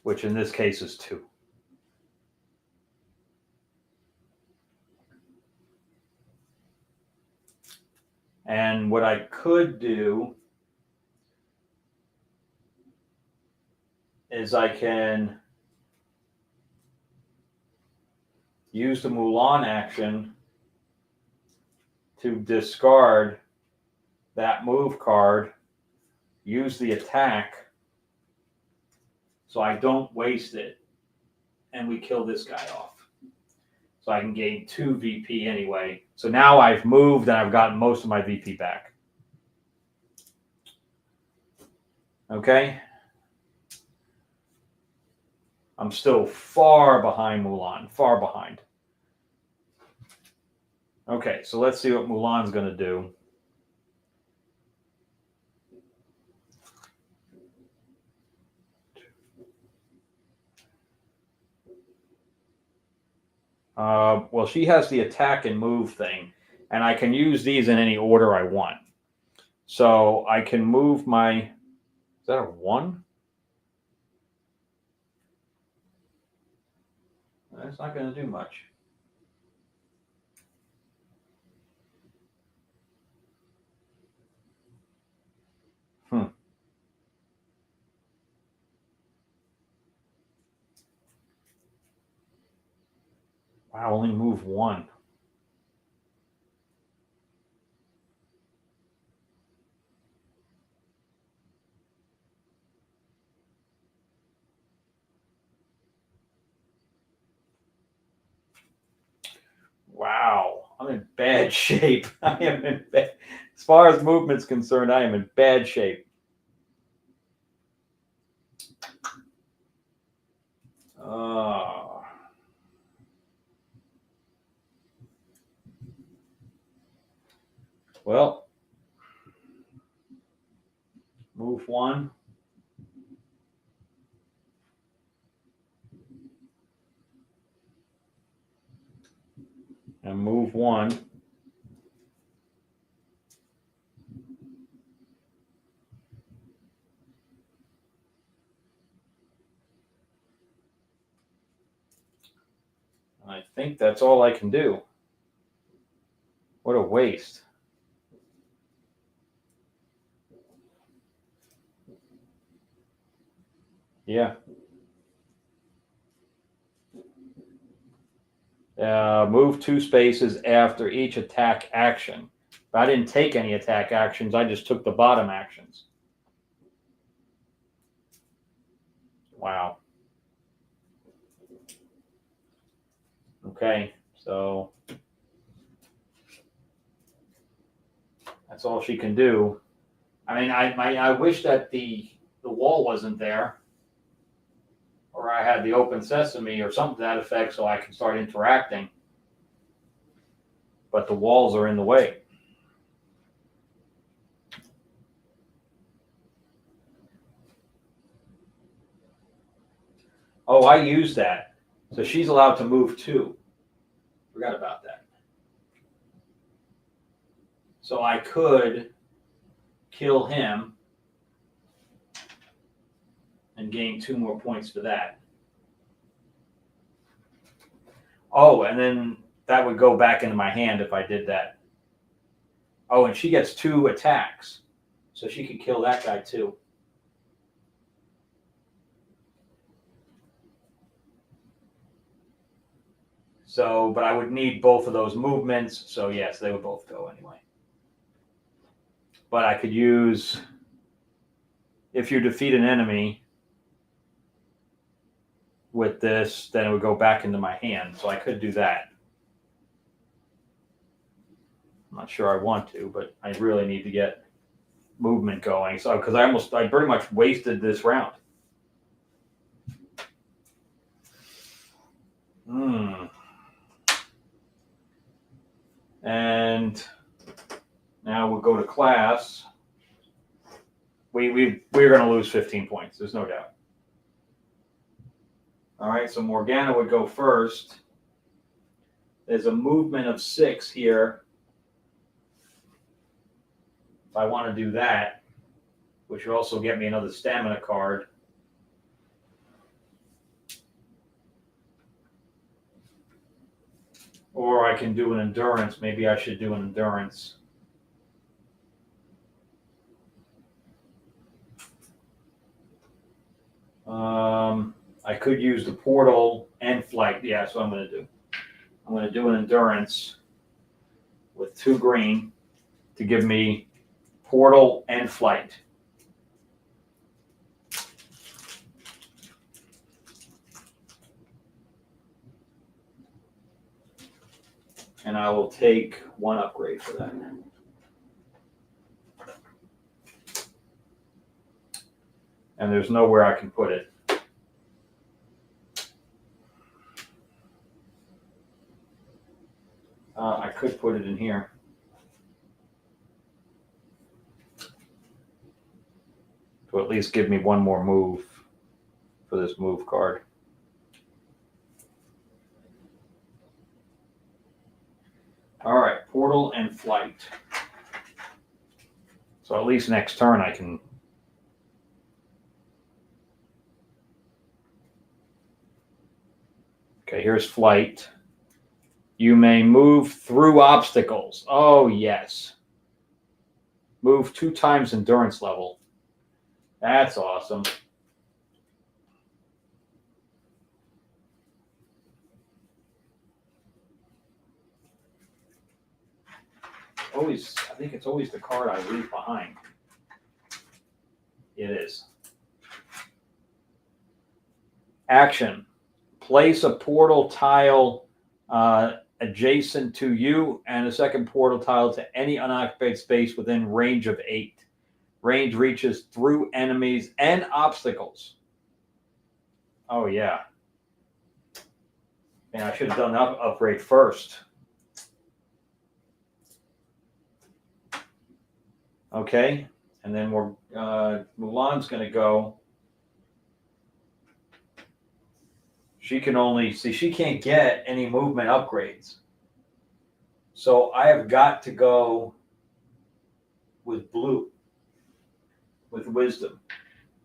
which in this case is 2. And what I could do is I can use the Mulan action to discard that move card, use the attack so I don't waste it, and we kill this guy off. So I can gain 2 VP anyway. So now I've moved and I've gotten most of my VP back. Okay. I'm still far behind Mulan, far behind. Okay, so let's see what Mulan's going to do. Well, she has the attack and move thing, and I can use these in any order I want. So I can move my, is that a 1? That's not going to do much. Wow, only move 1. Wow, I'm in bad shape. I am in bad, as far as movement's concerned, I am in bad shape. Well, move 1. And move 1. I think that's all I can do. What a waste. Yeah. Move 2 spaces after each attack action. But I didn't take any attack actions. I just took the bottom actions. Wow. Okay, so that's all she can do. I mean, I wish that the wall wasn't there, or I had the open sesame or something to that effect, so I can start interacting. But the walls are in the way. Oh, I used that. So she's allowed to move 2. Forgot about that. So I could kill him and gain 2 more points for that. Oh, and then that would go back into my hand if I did that. Oh, and she gets 2 attacks. So she could kill that guy too. So, but I would need both of those movements. So yes, they would both go anyway. But I could use, if you defeat an enemy with this, then it would go back into my hand. So I could do that. I'm not sure I want to, but I really need to get movement going. So, because I pretty much wasted this round. And now we'll go to class. We're going to lose 15 points. There's no doubt. All right, so Morgana would go first. There's a movement of 6 here. If I want to do that, which would also get me another stamina card. Or I can do an endurance. Maybe I should do an endurance. I could use the portal and flight. Yeah, that's what I'm going to do. I'm going to do an endurance with 2 green to give me portal and flight. And I will take 1 upgrade for that. And there's nowhere I can put it. could put it in here. To at least give me one more move for this move card. All right, portal and flight. So at least next turn I can. Okay, here's flight. You may move through obstacles. Oh, yes. Move 2 times endurance level. That's awesome. I think it's always the card I leave behind. It is. Action. Place a portal tile adjacent to you and a second portal tile to any unoccupied space within range of 8. Range reaches through enemies and obstacles. Oh, yeah. And I should have done the upgrade first. Okay. And then Mulan's going to go. She can only, see, she can't get any movement upgrades. So I have got to go with blue, with wisdom,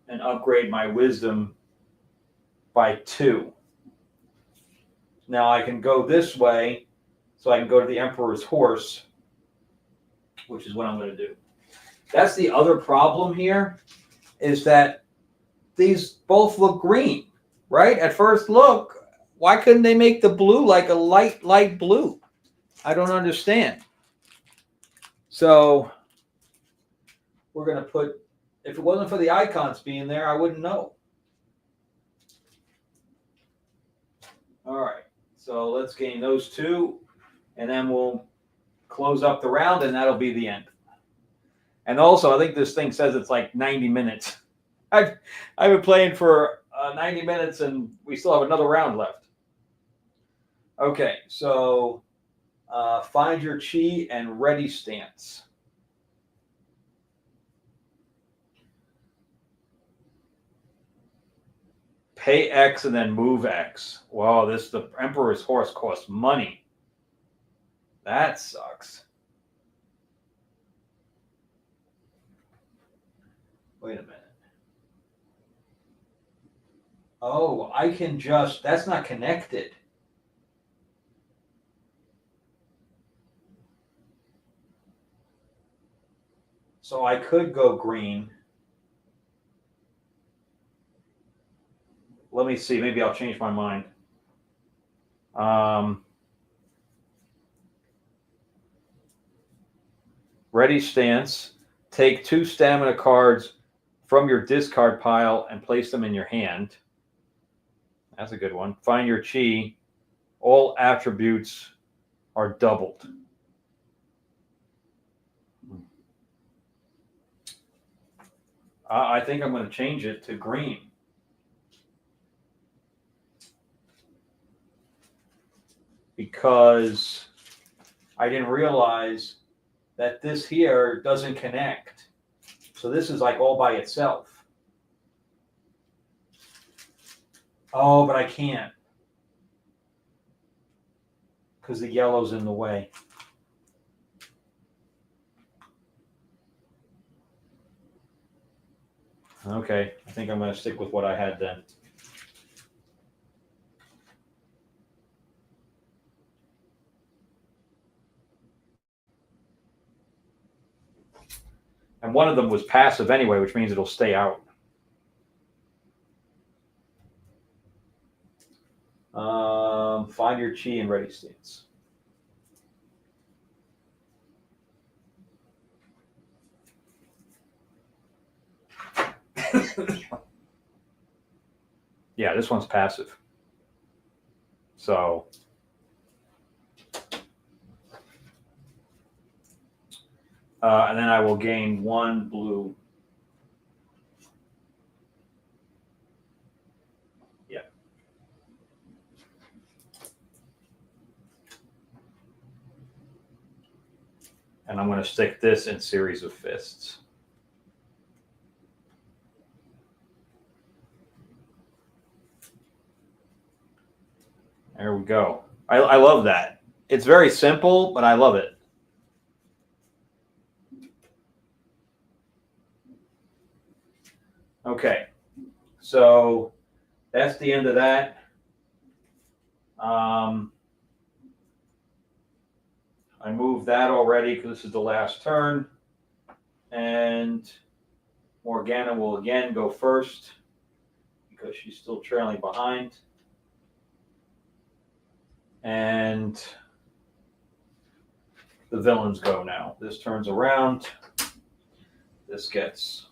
and upgrade my wisdom by 2. Now I can go this way, so I can go to the Emperor's Horse, which is what I'm going to do. That's the other problem here, is that these both look green, right? At first look, why couldn't they make the blue like a light blue? I don't understand. So we're going to put, if it wasn't for the icons being there, I wouldn't know. All right, so let's gain those 2, and then we'll close up the round, and that'll be the end. And also, I think this thing says it's like 90 minutes. I've been playing for 90 minutes, and we still have another round left. Okay, so find your chi and ready stance. Pay X and then move X. Wow, the Emperor's Horse costs money. That sucks. Wait a minute. Oh, I can just, that's not connected. So I could go green. Let me see. Maybe I'll change my mind. Ready stance. Take 2 stamina cards from your discard pile and place them in your hand. That's a good one. Find your chi. All attributes are doubled. I think I'm going to change it to green. Because I didn't realize that this here doesn't connect. So this is like all by itself. Oh, but I can't. Because the yellow's in the way. Okay, I think I'm going to stick with what I had then. And one of them was passive anyway, which means it'll stay out. Find your chi and ready stance. Yeah, this one's passive. So and then I will gain 1 blue. Yeah. And I'm going to stick this in Series of Fists. There we go. I love that. It's very simple, but I love it. Okay, so that's the end of that. I moved that already because this is the last turn. And Morgana will again go first because she's still trailing behind. And the villains go now. This turns around. This gets...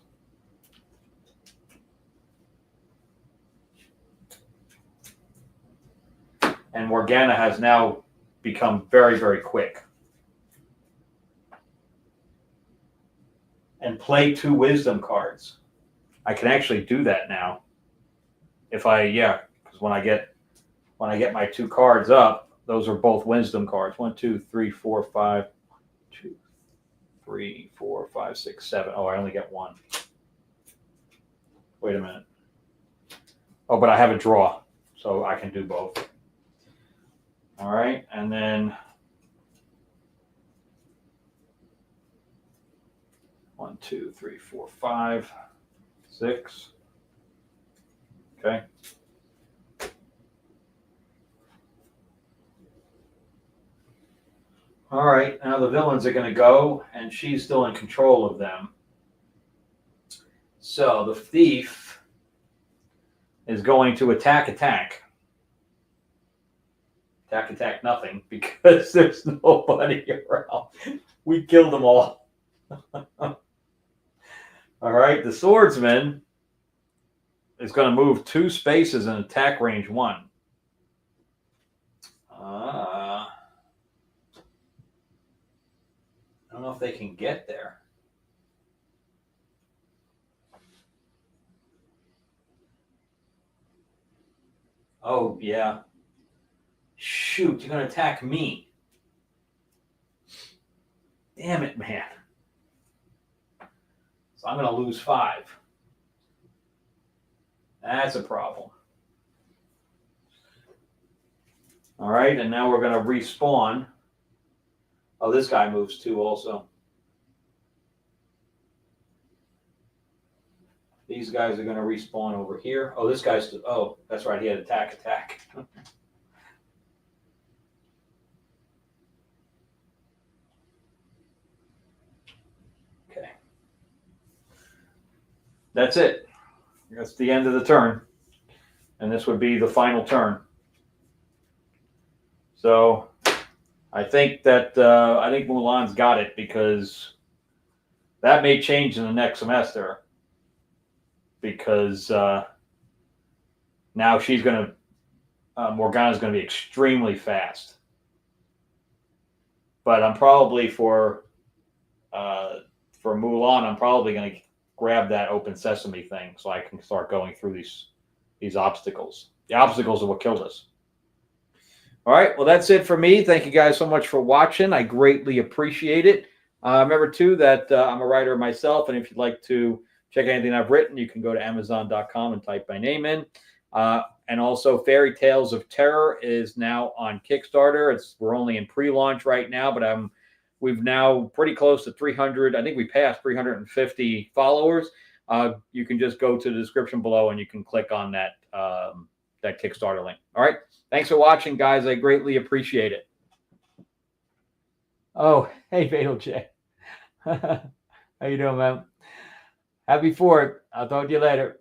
And Morgana has now become very, very quick. And play 2 wisdom cards. I can actually do that now. If I, because when I get my 2 cards up, those are both wisdom cards. 1, 2, 3, 4, 5, 2, 3, 4, 5, 6, 7. Oh, I only get 1. Wait a minute. Oh, but I have a draw, so I can do both. All right, and then 1, 2, 3, 4, 5, 6. Okay. All right, now the villains are going to go, and she's still in control of them. So the thief is going to attack. Attack nothing because there's nobody around. We killed them all. All right, the swordsman is going to move 2 spaces in attack range 1. I don't know if they can get there. Oh, yeah. Shoot, you're going to attack me. Damn it, man. So I'm going to lose 5. That's a problem. All right, and now we're going to respawn. Oh, this guy moves 2 also. These guys are going to respawn over here. Oh, this guy's... Oh, that's right, he had attack. Okay. That's it. That's the end of the turn. And this would be the final turn. So I think that Mulan's got it because that may change in the next semester because now she's going to Morgana's going to be extremely fast. But I'm probably for Mulan, I'm probably going to grab that open sesame thing so I can start going through these obstacles. The obstacles are what killed us. All right, well, that's it for me. Thank you guys so much for watching. I greatly appreciate it. Remember, too, that I'm a writer myself, and if you'd like to check anything I've written, you can go to Amazon.com and type my name in. And also, Fairy Tales of Terror is now on Kickstarter. We're only in pre-launch right now, but we've now pretty close to 300. I think we passed 350 followers. You can just go to the description below, and you can click on that Kickstarter link. All right. Thanks for watching, guys. I greatly appreciate it. Oh, hey, Fatal J. How you doing, man? Happy 4th. I'll talk to you later.